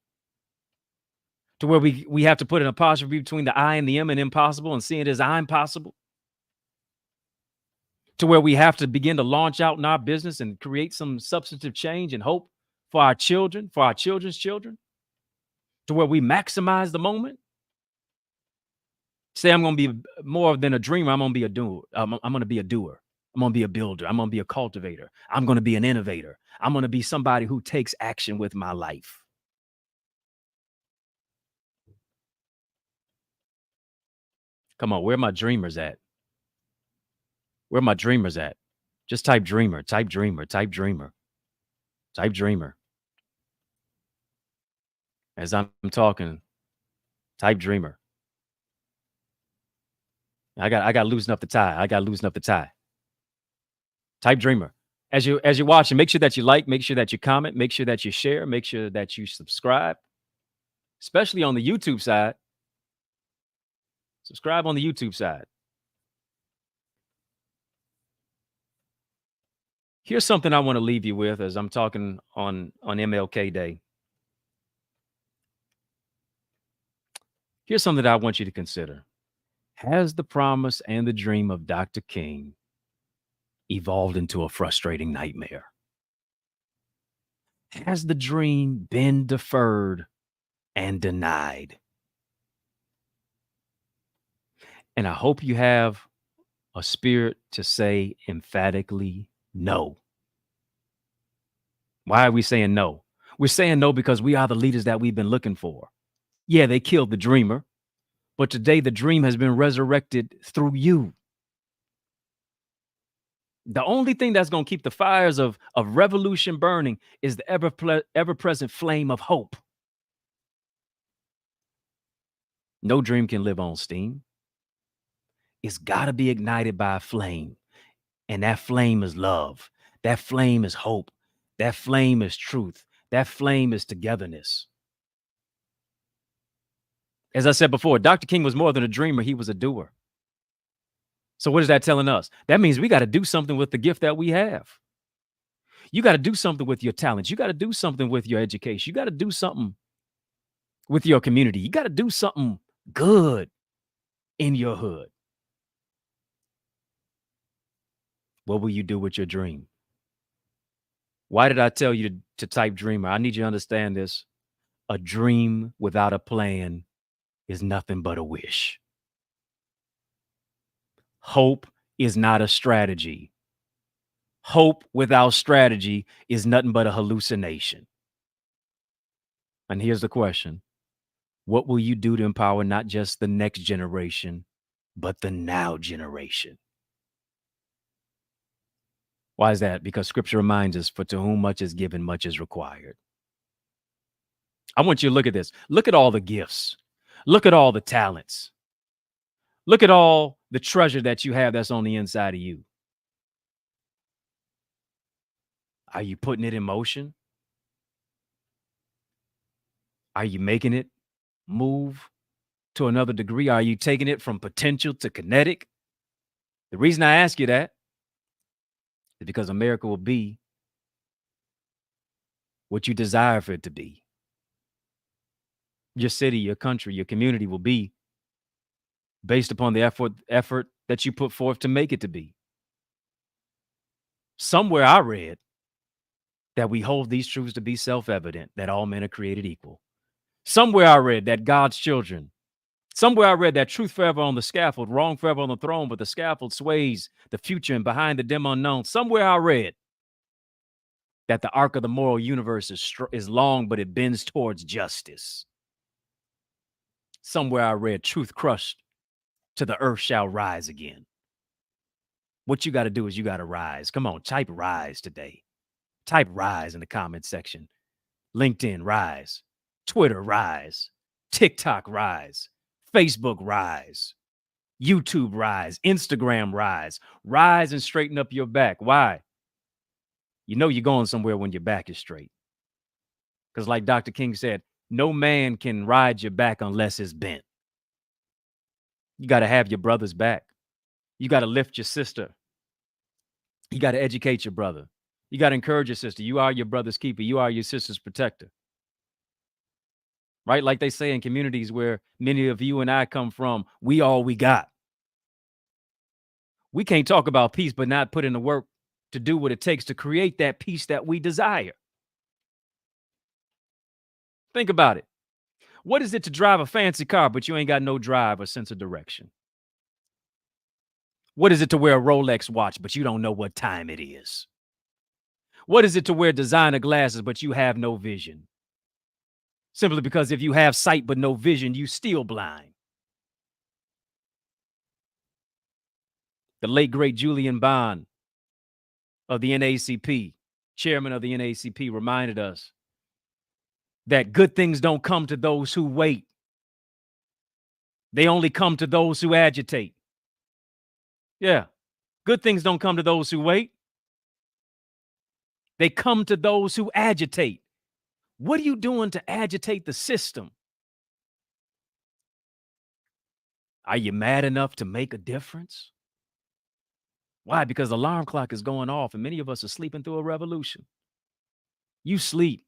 to where we have to put an apostrophe between the I and the M and impossible and see it as I'm possible, to where we have to begin to launch out in our business and create some substantive change and hope for our children, for our children's children, to where we maximize the moment. Say I'm going to be more than a dreamer. I'm going to be a doer. I'm going to be a doer. I'm going to be a builder. I'm going to be a cultivator. I'm going to be an innovator. I'm going to be somebody who takes action with my life. Come on, where are my dreamers at? Where are my dreamers at? Just type dreamer, type dreamer, type dreamer, type dreamer. As I'm talking, type dreamer. I got to loosen up the tie. I got to loosen up the tie. Type dreamer. As you're watching, make sure that you like, make sure that you comment, make sure that you share, make sure that you subscribe, especially on the YouTube side. Subscribe on the YouTube side. Here's something I want to leave you with as I'm talking on MLK Day. Here's something that I want you to consider. Has the promise and the dream of Dr. King evolved into a frustrating nightmare? Has the dream been deferred and denied? And I hope you have a spirit to say emphatically no. Why are we saying no? We're saying no because we are the leaders that we've been looking for. Yeah, they killed the dreamer, but today the dream has been resurrected through you. The only thing that's going to keep the fires of revolution burning is the ever-present flame of hope. No dream can live on steam. It's got to be ignited by a flame. And that flame is love. That flame is hope. That flame is truth. That flame is togetherness. As I said before, Dr. King was more than a dreamer. He was a doer. So what is that telling us? That means we got to do something with the gift that we have. You got to do something with your talents. You got to do something with your education. You got to do something with your community. You got to do something good in your hood. What will you do with your dream? Why did I tell you to type dreamer? I need you to understand this. A dream without a plan is nothing but a wish. Hope is not a strategy. Hope without strategy is nothing but a hallucination. And here's the question. What will you do to empower not just the next generation, but the now generation? Why is that? Because scripture reminds us, for to whom much is given, much is required. I want you to look at this. Look at all the gifts. Look at all the talents. Look at all the treasure that you have that's on the inside of you. Are you putting it in motion? Are you making it move to another degree? Are you taking it from potential to kinetic? The reason I ask you that is because America will be what you desire for it to be. Your city, your country, your community will be based upon the effort that you put forth to make it to be. Somewhere I read that we hold these truths to be self-evident, that all men are created equal. Somewhere I read that God's children, somewhere I read that truth forever on the scaffold, wrong forever on the throne, but the scaffold sways the future and behind the dim unknown. Somewhere I read that the arc of the moral universe is long, but it bends towards justice. Somewhere I read truth crushed to the earth shall rise again. What you got to do is you got to rise. Come on, type rise today. Type rise in the comment section. LinkedIn, rise. Twitter, rise. TikTok, rise. Facebook, rise. YouTube, rise. Instagram, rise. Rise and straighten up your back. Why? You know you're going somewhere when your back is straight. Because like Dr. King said, no man can ride your back unless it's bent. You got to have your brother's back. You got to lift your sister. You got to educate your brother. You got to encourage your sister. You are your brother's keeper. You are your sister's protector. Right? Like they say in communities where many of you and I come from, we all we got. We can't talk about peace, but not put in the work to do what it takes to create that peace that we desire. Think about it. What is it to drive a fancy car, but you ain't got no drive or sense of direction? What is it to wear a Rolex watch, but you don't know what time it is? What is it to wear designer glasses, but you have no vision? Simply because if you have sight but no vision, you still blind. The late, great Julian Bond of the NAACP, chairman of the NAACP, reminded us that good things don't come to those who wait. They only come to those who agitate. Yeah, good things don't come to those who wait. They come to those who agitate. What are you doing to agitate the system? Are you mad enough to make a difference? Why? Because the alarm clock is going off and many of us are sleeping through a revolution. You sleep.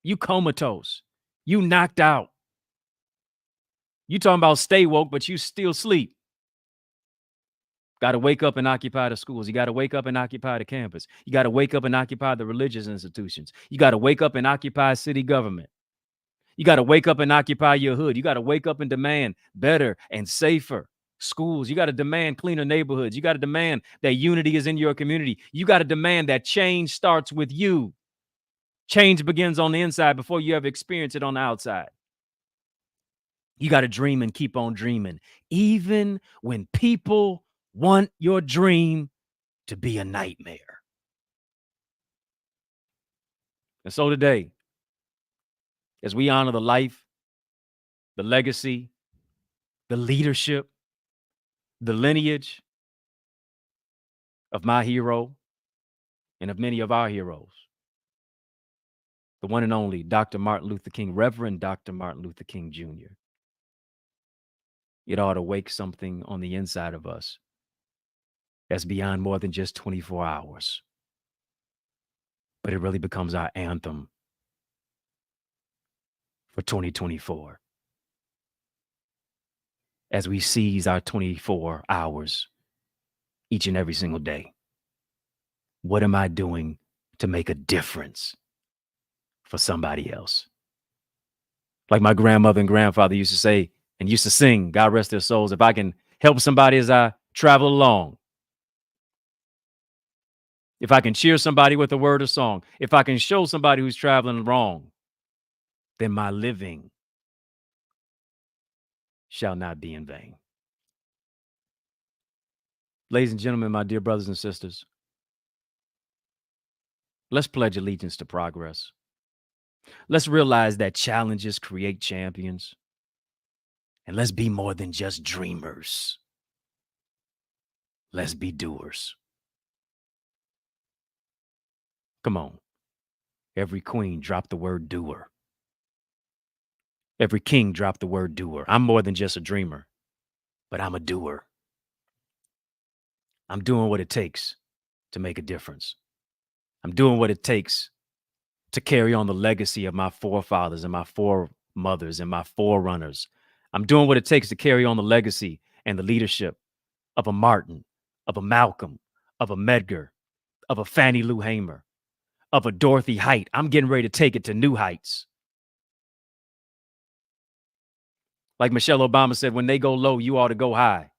You comatose. You knocked out. You talking about stay woke, but you still sleep. Got to wake up and occupy the schools. You got to wake up and occupy the campus. You got to wake up and occupy the religious institutions. You got to wake up and occupy city government. You got to wake up and occupy your hood. You got to wake up and demand better and safer schools. You got to demand cleaner neighborhoods. You got to demand that unity is in your community. You got to demand that change starts with you. Change begins on the inside before you ever experience it on the outside. You got to dream and keep on dreaming, even when people want your dream to be a nightmare. And so today, as we honor the life, the legacy, the leadership, the lineage of my hero and of many of our heroes, the one and only Dr. Martin Luther King, Reverend Dr. Martin Luther King Jr., it ought to wake something on the inside of us that's beyond more than just 24 hours. But it really becomes our anthem for 2024. As we seize our 24 hours each and every single day. What am I doing to make a difference for somebody else? Like my grandmother and grandfather used to say and used to sing, God rest their souls, if I can help somebody as I travel along, if I can cheer somebody with a word or song, if I can show somebody who's traveling wrong, then my living shall not be in vain. Ladies and gentlemen, my dear brothers and sisters, let's pledge allegiance to progress. Let's realize that challenges create champions. And let's be more than just dreamers. Let's be doers. Come on. Every queen dropped the word doer. Every king dropped the word doer. I'm more than just a dreamer, but I'm a doer. I'm doing what it takes to make a difference. I'm doing what it takes to carry on the legacy of my forefathers and my foremothers and my forerunners. I'm doing what it takes to carry on the legacy and the leadership of a Martin, of a Malcolm, of a Medgar, of a Fannie Lou Hamer, of a Dorothy Height. I'm getting ready to take it to new heights. Like Michelle Obama said, when they go low, you ought to go high.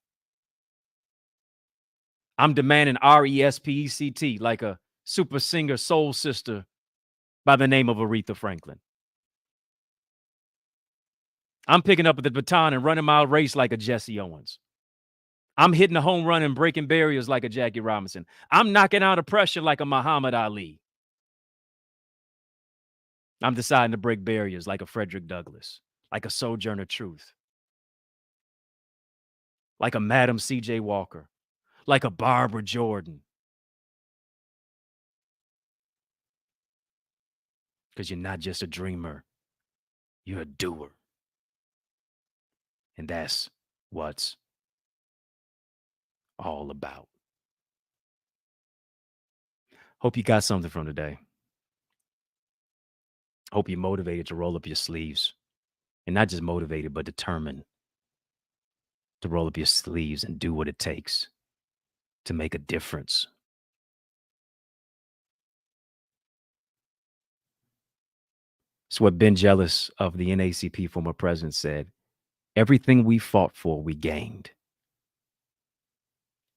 I'm demanding RESPECT like a super singer soul sister by the name of Aretha Franklin. I'm picking up the baton and running my race like a Jesse Owens. I'm hitting a home run and breaking barriers like a Jackie Robinson. I'm knocking out of pressure like a Muhammad Ali. I'm deciding to break barriers like a Frederick Douglass, like a Sojourner Truth, like a Madam C.J. Walker, like a Barbara Jordan. Because you're not just a dreamer, you're a doer. And that's what's all about. Hope you got something from today. Hope you're motivated to roll up your sleeves. And not just motivated, but determined to roll up your sleeves and do what it takes to make a difference. It's what Ben Jealous of the NAACP former president said. Everything we fought for, we gained.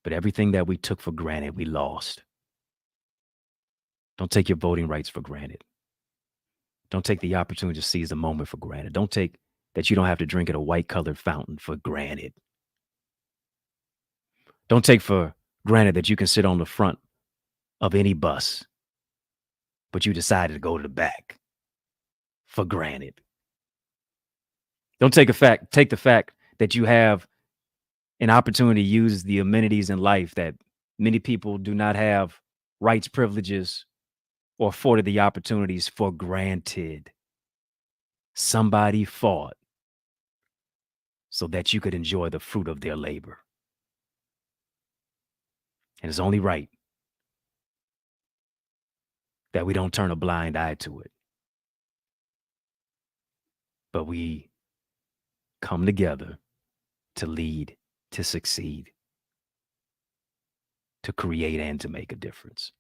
But everything that we took for granted, we lost. Don't take your voting rights for granted. Don't take the opportunity to seize the moment for granted. Don't take that you don't have to drink at a white-colored fountain for granted. Don't take for granted that you can sit on the front of any bus, but you decided to go to the back for granted. Don't take the fact that you have an opportunity to use the amenities in life that many people do not have rights, privileges, or afforded the opportunities for granted. Somebody fought so that you could enjoy the fruit of their labor. And it's only right that we don't turn a blind eye to it, but we come together to lead, to succeed, to create, and to make a difference.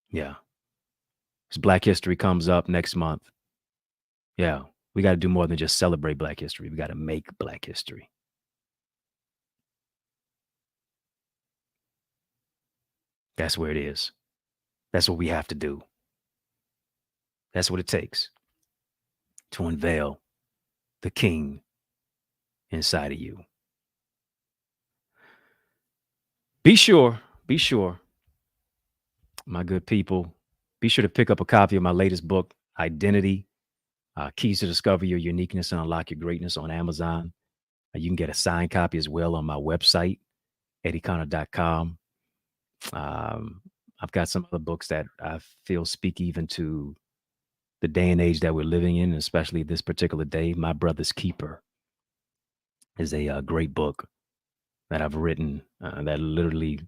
Yeah. As Black History comes up next month. Yeah, we got to do more than just celebrate Black history. We got to make Black history. That's where it is. That's what we have to do. That's what it takes to unveil the king inside of you. Be sure, my good people, be sure to pick up a copy of my latest book, Identity, Keys to Discover Your Uniqueness and Unlock Your Greatness, on Amazon. You can get a signed copy as well on my website, EddieConnor.com. I've got some other books that I feel speak even to the day and age that we're living in, especially this particular day. My Brother's Keeper is a great book that I've written that literally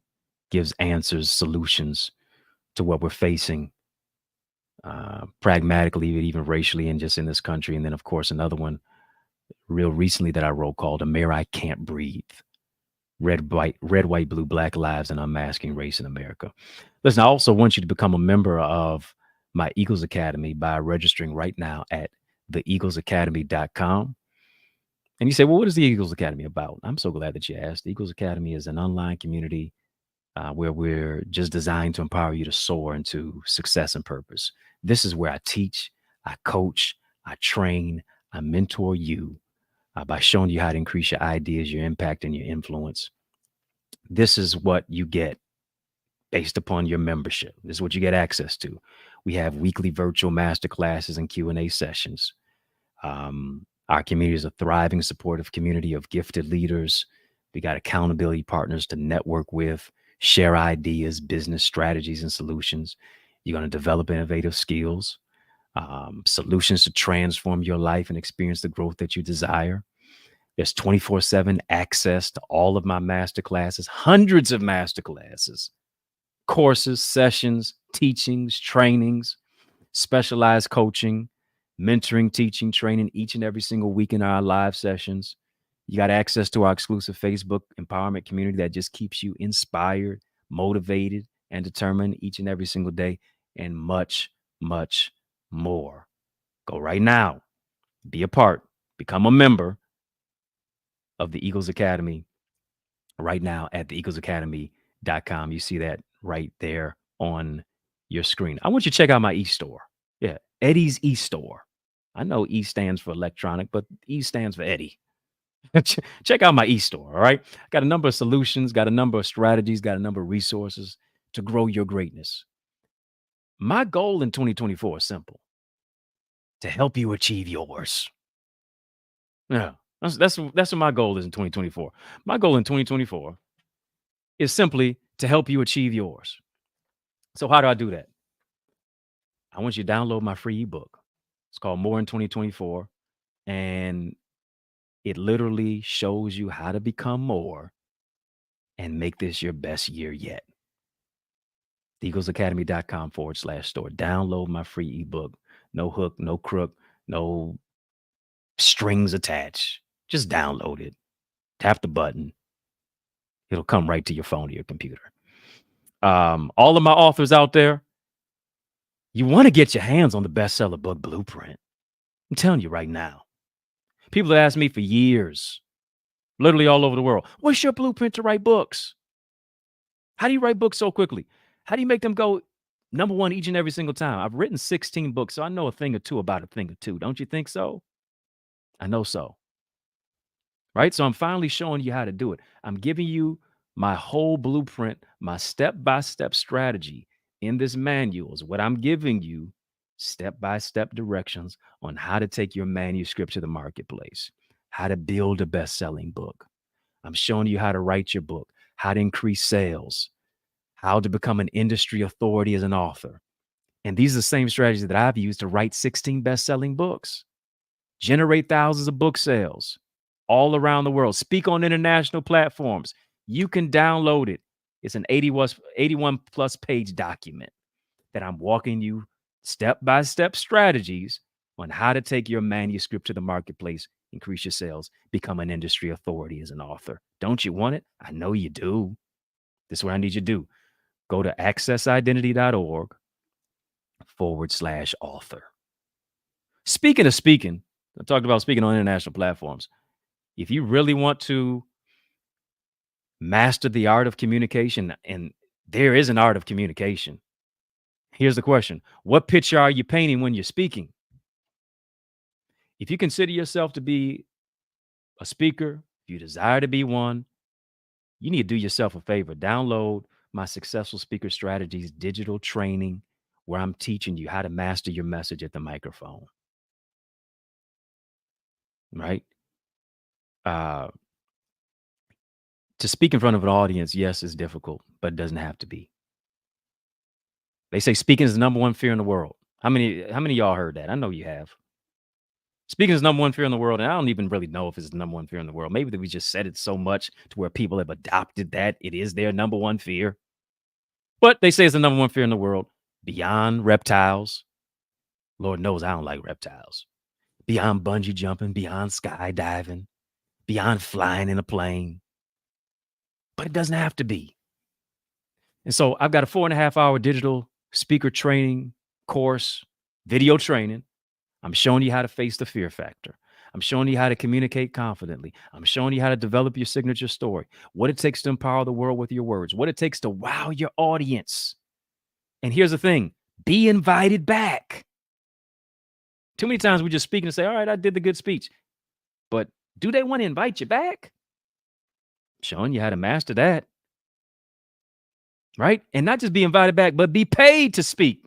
gives answers, solutions to what we're facing pragmatically, even racially, and just in this country. And then, of course, another one real recently that I wrote called "A Mayor I Can't Breathe: Red, White, Blue, Black Lives and Unmasking Race in America." Listen, I also want you to become a member of my Eagles Academy by registering right now at theeaglesacademy.com. And you say, well, what is the Eagles Academy about? I'm so glad that you asked. The Eagles Academy is an online community where we're just designed to empower you to soar into success and purpose. This is where I teach, I coach, I train, I mentor you by showing you how to increase your ideas, your impact, and your influence. This is what you get based upon your membership. This is what you get access to. We have weekly virtual masterclasses and Q&A sessions. Our community is a thriving, supportive community of gifted leaders. We got accountability partners to network with, share ideas, business strategies, and solutions. You're going to develop innovative skills, solutions to transform your life and experience the growth that you desire. There's 24/7 access to all of my masterclasses, hundreds of masterclasses, courses, sessions, teachings, trainings, specialized coaching, mentoring, teaching, training each and every single week in our live sessions. You got access to our exclusive Facebook empowerment community that just keeps you inspired, motivated, and determined each and every single day, and much, much more. Go right now, be a part, become a member of the Eagles Academy right now at theeaglesacademy.com. You see that right there on your screen. I want you to check out my e-store. Yeah, Eddie's e-store. I know E stands for electronic, but E stands for Eddie. Check out my e-store, all right? Got a number of solutions, got a number of strategies, got a number of resources to grow your greatness. My goal in 2024 is simple: to help you achieve yours. Yeah, that's what my goal is in 2024. My goal in 2024 is simply to help you achieve yours. So how do I do that? I want you to download my free ebook. It's called More in 2024, and it literally shows you how to become more and make this your best year yet. theeaglesacademy.com/store. Download my free ebook. No hook, no crook, no strings attached. Just download it. Tap the button. It'll come right to your phone or your computer. All of my authors out there, you want to get your hands on the bestseller book blueprint. I'm telling you right now. People have asked me for years, literally all over the world, what's your blueprint to write books? How do you write books so quickly? How do you make them go number one each and every single time? I've written 16 books, so I know a thing or two about a thing or two. Don't you think so? I know so. Right? So I'm finally showing you how to do it. I'm giving you my whole blueprint, my step-by-step strategy in this manual is what I'm giving you, step-by-step directions on how to take your manuscript to the marketplace, how to build a best-selling book. I'm showing you how to write your book, how to increase sales, how to become an industry authority as an author. And these are the same strategies that I've used to write 16 best-selling books, generate thousands of book sales all around the world, speak on international platforms. You can download it. It's an 81 plus page document that I'm walking you step-by-step strategies on how to take your manuscript to the marketplace, increase your sales, become an industry authority as an author. Don't you want it? I know you do. This is what I need you to do. Go to accessidentity.org/author. Speaking of speaking, I talked about speaking on international platforms. If you really want to master the art of communication, and there is an art of communication, here's the question. What picture are you painting when you're speaking? If you consider yourself to be a speaker, if you desire to be one, you need to do yourself a favor. Download my Successful Speaker Strategies digital training, where I'm teaching you how to master your message at the microphone. Right? To speak in front of an audience, yes, is difficult, but it doesn't have to be. They say speaking is the number one fear in the world. How many of y'all heard that? I know you have. Speaking is the number one fear in the world, and I don't even really know if it's the number one fear in the world. Maybe that we just said it so much to where people have adopted that it is their number one fear. But they say it's the number one fear in the world, beyond reptiles. Lord knows I don't like reptiles. Beyond bungee jumping, beyond skydiving, beyond flying in a plane. But it doesn't have to be. And so I've got a 4.5-hour digital speaker training course, video training. I'm showing you how to face the fear factor. I'm showing you how to communicate confidently. I'm showing you how to develop your signature story, what it takes to empower the world with your words, what it takes to wow your audience. And here's the thing, be invited back. Too many times we just speak and say, all right, I did the good speech. But do they want to invite you back? Showing you how to master that. right? And not just be invited back, but be paid to speak.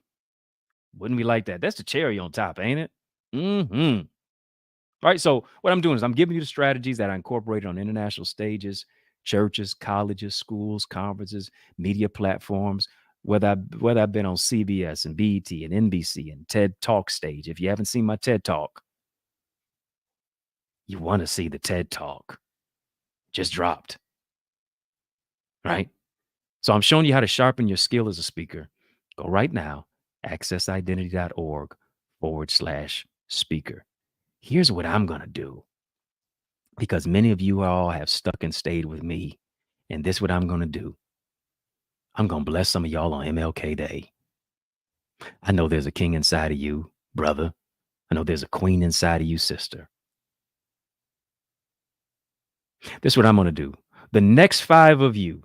Wouldn't we like that? That's the cherry on top, ain't it? Mm-hmm. Right. So what I'm doing is I'm giving you the strategies that I incorporated on international stages, churches, colleges, schools, conferences, media platforms, whether I've been on CBS and BET and NBC and TED Talk stage. If you haven't seen my TED Talk, you want to see the TED Talk. Just dropped. Right. So I'm showing you how to sharpen your skill as a speaker. Go right now, accessidentity.org/speaker. Here's what I'm going to do, because many of you all have stuck and stayed with me. And this is what I'm going to do. I'm going to bless some of y'all on MLK Day. I know there's a king inside of you, brother. I know there's a queen inside of you, sister. This is what I'm going to do. The next 5 of you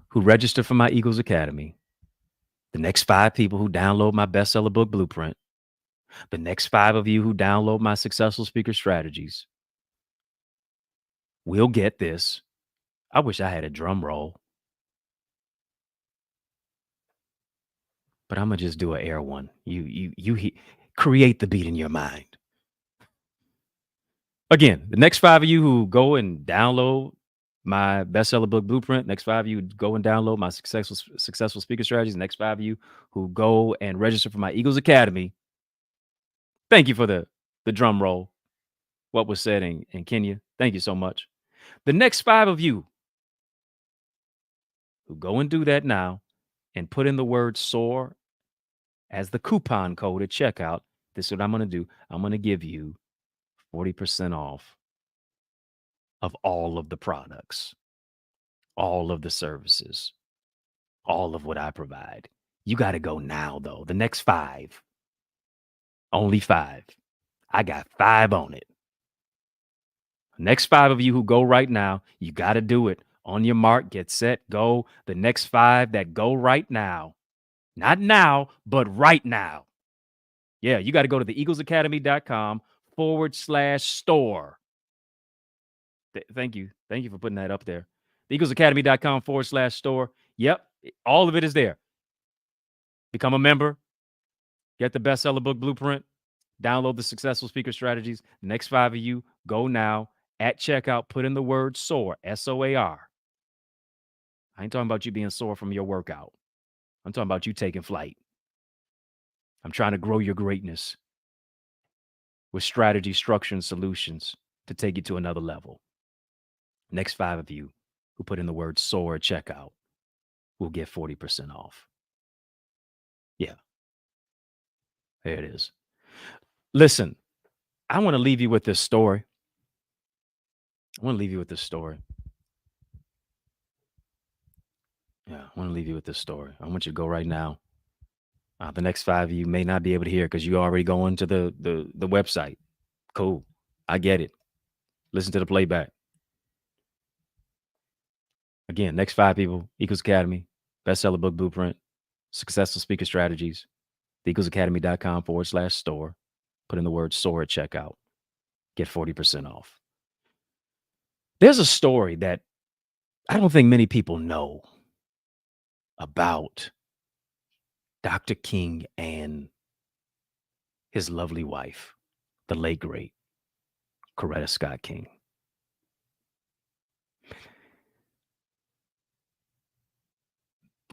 who register for my Eagles Academy, the next 5 people who download my bestseller book blueprint, the next 5 of you who download my successful speaker strategies will get this. I wish I had a drum roll, but I'm gonna just do an air one. You create the beat in your mind. Again, the next 5 of you who go and download my bestseller book blueprint, next 5 of you who go and download my successful speaker strategies, next 5 of you who go and register for my Eagles Academy. Thank you for the drum roll. What was said in Kenya. Thank you so much. The next 5 of you who go and do that now and put in the word SOAR as the coupon code at checkout, this is what I'm going to do. I'm going to give you 40% off of all of the products, all of the services, all of what I provide. You got to go now, though. The next 5, only 5. I got 5 on it. Next 5 of you who go right now, you got to do it. On your mark, get set, go. The next 5 that go right now. Not now, but right now. Yeah, you got to go to theeaglesacademy.com/store. Thank you. Thank you for putting that up there. Theeaglesacademy.com/store. Yep, all of it is there. Become a member. Get the bestseller book blueprint. Download the successful speaker strategies. The next 5 of you, go now. At checkout, put in the word SOAR, SOAR. I ain't talking about you being sore from your workout. I'm talking about you taking flight. I'm trying to grow your greatness with strategy, structure, and solutions to take you to another level. Next 5 of you who put in the word SOAR at checkout will get 40% off. Yeah. There it is. Listen, I want to leave you with this story. Yeah, I want to leave you with this story. I want you to go right now. The next 5 of you may not be able to hear because you already going to the website. Cool. I get it. Listen to the playback. Again, next 5 people, Eagles Academy, bestseller book blueprint, successful speaker strategies, theeaglesacademy.com/store. Put in the word SOAR at checkout. Get 40% off. There's a story that I don't think many people know about Dr. King and his lovely wife, the late, great Coretta Scott King.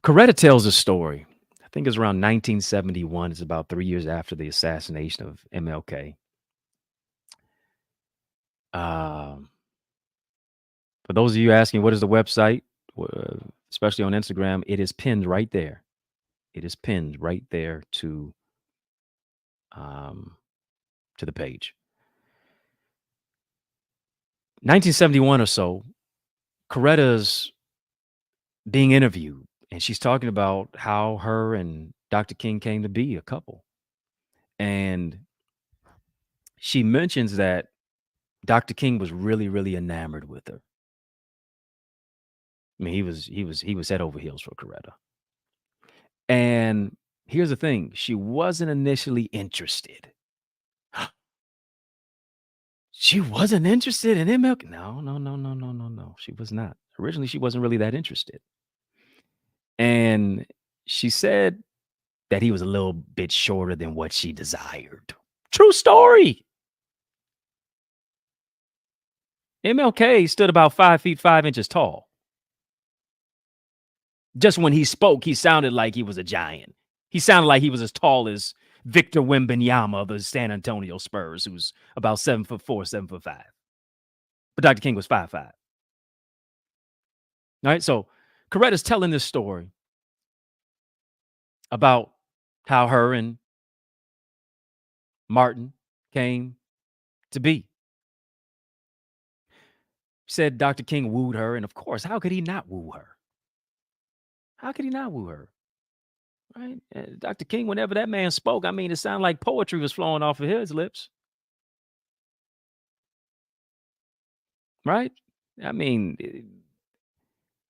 Coretta tells a story. I think it's around 1971. It's about 3 years after the assassination of MLK. For those of you asking, what is the website, especially on Instagram, it is pinned right there. It is pinned right there to the page. 1971 or so, Coretta's being interviewed, and she's talking about how her and Dr. King came to be a couple. And she mentions that Dr. King was really, really enamored with her. I mean, he was head over heels for Coretta. And here's the thing, she wasn't initially interested. She wasn't interested in MLK. No. She was not. Originally, she wasn't really that interested. And she said that he was a little bit shorter than what she desired. True story. MLK stood about 5 feet 5 inches tall. Just when he spoke, he sounded like he was a giant. He sounded like he was as tall as Victor Wembanyama of the San Antonio Spurs, who's about 7'4", 7'5". But Dr. King was 5'5". All right, so Coretta's telling this story about how her and Martin came to be. Said Dr. King wooed her, and of course, how could he not woo her? How could he not woo her? Right? Dr. King, whenever that man spoke, I mean, it sounded like poetry was flowing off of his lips. Right? I mean,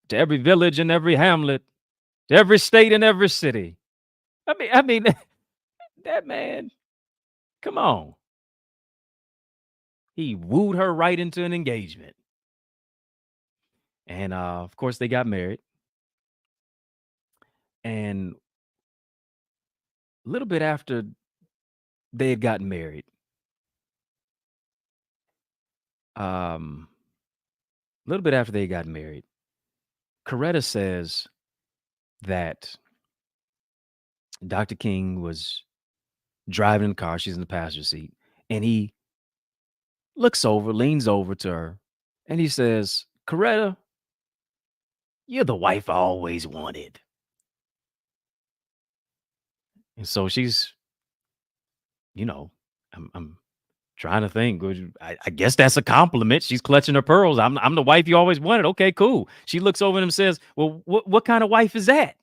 to every village and every hamlet, to every state and every city. I mean, that man, come on. He wooed her right into an engagement. And of course, they got married. And a little bit after they had gotten married, a little bit after they got married, Coretta says that Dr. King was driving in the car. She's in the passenger seat. And he leans over to her, and he says, Coretta, you're the wife I always wanted. And so she's, I'm trying to think. I guess that's a compliment. She's clutching her pearls. I'm the wife you always wanted. Okay, cool. She looks over at him and says, well, what kind of wife is that?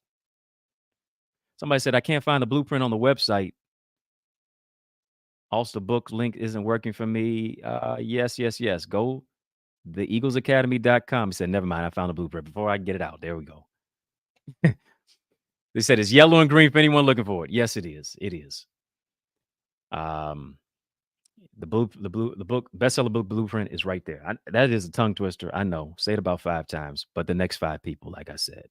Somebody said, I can't find the blueprint on the website. Also, the book link isn't working for me. Yes. Go theeaglesacademy.com. He said, never mind. I found the blueprint before I get it out. There we go. They said it's yellow and green for anyone looking for it. Yes, it is. It is. The book bestseller book blueprint is right there. That is a tongue twister. I know. Say it about 5 times, but the next 5 people, like I said,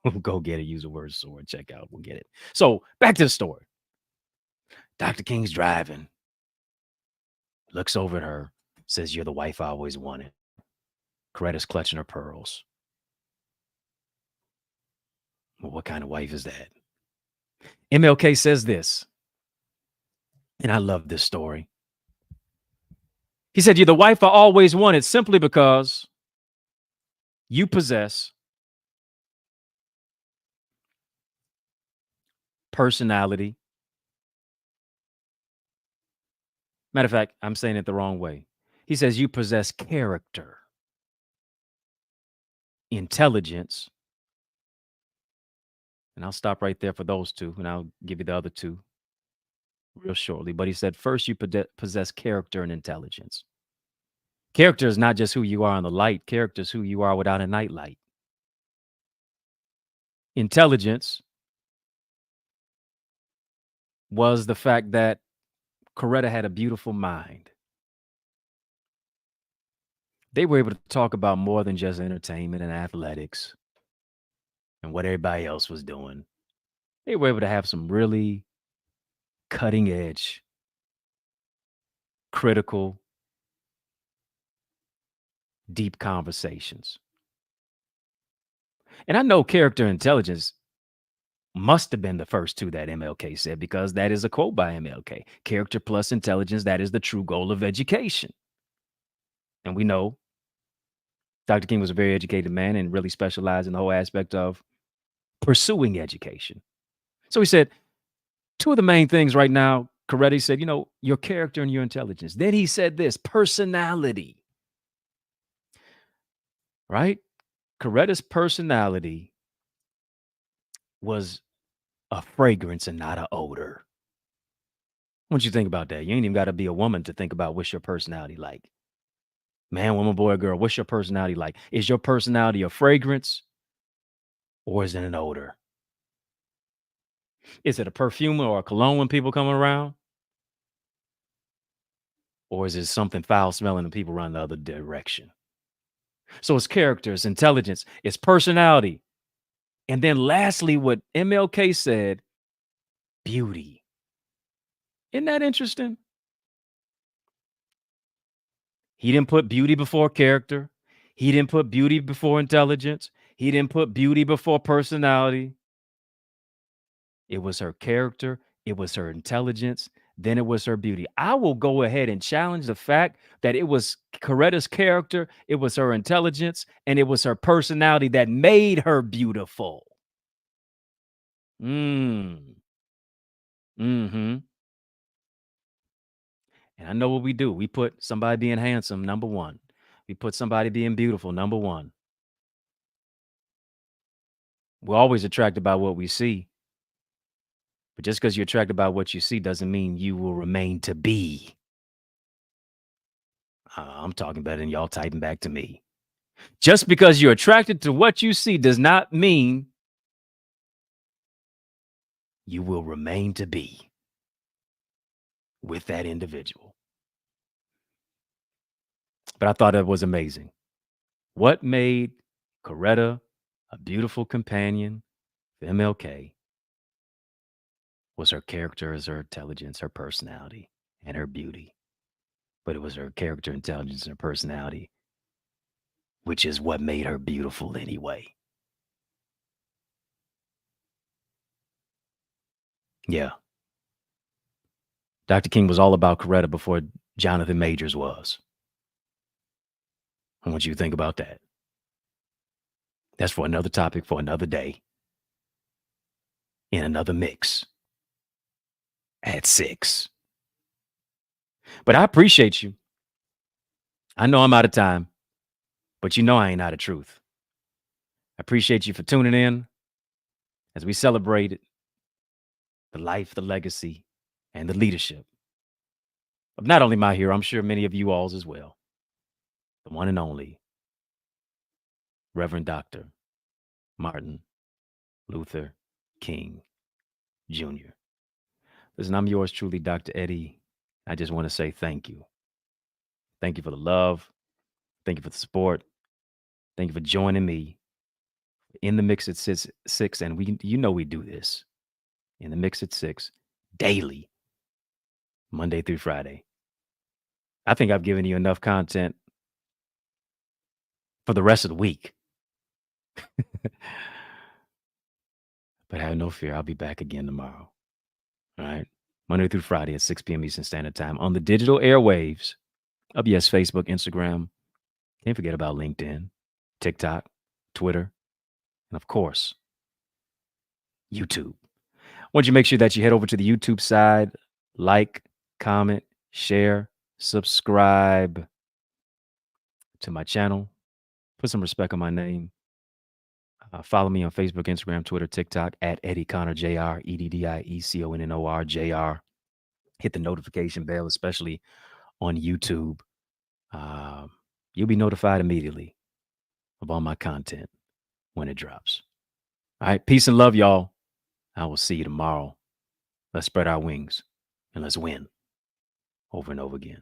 will go get it. Use the word sword. Check out. We'll get it. So back to the story. Dr. King's driving. Looks over at her. Says, you're the wife I always wanted. Coretta's clutching her pearls. Well, what kind of wife is that? MLK says this, and I love this story. He said, you're the wife I always wanted simply because you possess personality. Matter of fact, I'm saying it the wrong way. He says you possess character, intelligence, and I'll stop right there for those 2, and I'll give you the other 2 real shortly. But he said, first, you possess character and intelligence. Character is not just who you are in the light. Character is who you are without a nightlight. Intelligence was the fact that Coretta had a beautiful mind. They were able to talk about more than just entertainment and athletics and what everybody else was doing. They were able to have some really cutting edge, critical, deep conversations. And I know character and intelligence must have been the first 2 that MLK said, because that is a quote by MLK. Character plus intelligence, that is the true goal of education. And we know Dr. King was a very educated man and really specialized in the whole aspect of pursuing education. So he said, 2 of the main things right now, Coretta said, your character and your intelligence. Then he said this, personality. Right? Coretta's personality was a fragrance and not an odor. What you think about that? You ain't even got to be a woman to think about what's your personality like. Man, woman, boy, girl, what's your personality like? Is your personality a fragrance or is it an odor? Is it a perfume or a cologne when people come around? Or is it something foul smelling and people run the other direction? So it's character, it's intelligence, it's personality. And then lastly, what MLK said, beauty. Isn't that interesting? He didn't put beauty before character. He didn't put beauty before intelligence. He didn't put beauty before personality. It was her character. It was her intelligence. Then it was her beauty. I will go ahead and challenge the fact that it was Coretta's character, it was her intelligence, and it was her personality that made her beautiful. Mm. Mm-hmm. And I know what we do. We put somebody being handsome, number one. We put somebody being beautiful, number one. We're always attracted by what we see. But just because you're attracted by what you see doesn't mean you will remain to be. I'm talking better than y'all typing back to me. Just because you're attracted to what you see does not mean you will remain to be with that individual. But I thought it was amazing. What made Coretta a beautiful companion for MLK was her character, as her intelligence, her personality, and her beauty. But it was her character, intelligence, and her personality, which is what made her beautiful anyway. Yeah. Dr. King was all about Coretta before Jonathan Majors was. I want you to think about that. That's for another topic for another day in another mix at 6. But I appreciate you. I know I'm out of time, but you know I ain't out of truth. I appreciate you for tuning in as we celebrate the life, the legacy, and the leadership of not only my hero, I'm sure many of you alls as well, the one and only Reverend Dr. Martin Luther King Jr. Listen, I'm yours truly, Dr. Eddie. I just want to say thank you. Thank you for the love. Thank you for the support. Thank you for joining me in the mix at 6. And we do this in the mix at 6 daily, Monday through Friday. I think I've given you enough content for the rest of the week. But have no fear. I'll be back again tomorrow. All right. Monday through Friday at 6 p.m. Eastern Standard Time on the digital airwaves of, yes, Facebook, Instagram. Can't forget about LinkedIn, TikTok, Twitter, and of course, YouTube. I want you to make sure that you head over to the YouTube side, like, comment, share, subscribe to my channel. Put some respect on my name. Follow me on Facebook, Instagram, Twitter, TikTok at EddieConnorJr, EddieConnor. Hit the notification bell, especially on YouTube. You'll be notified immediately of all my content when it drops. All right. Peace and love, y'all. I will see you tomorrow. Let's spread our wings and let's win over and over again.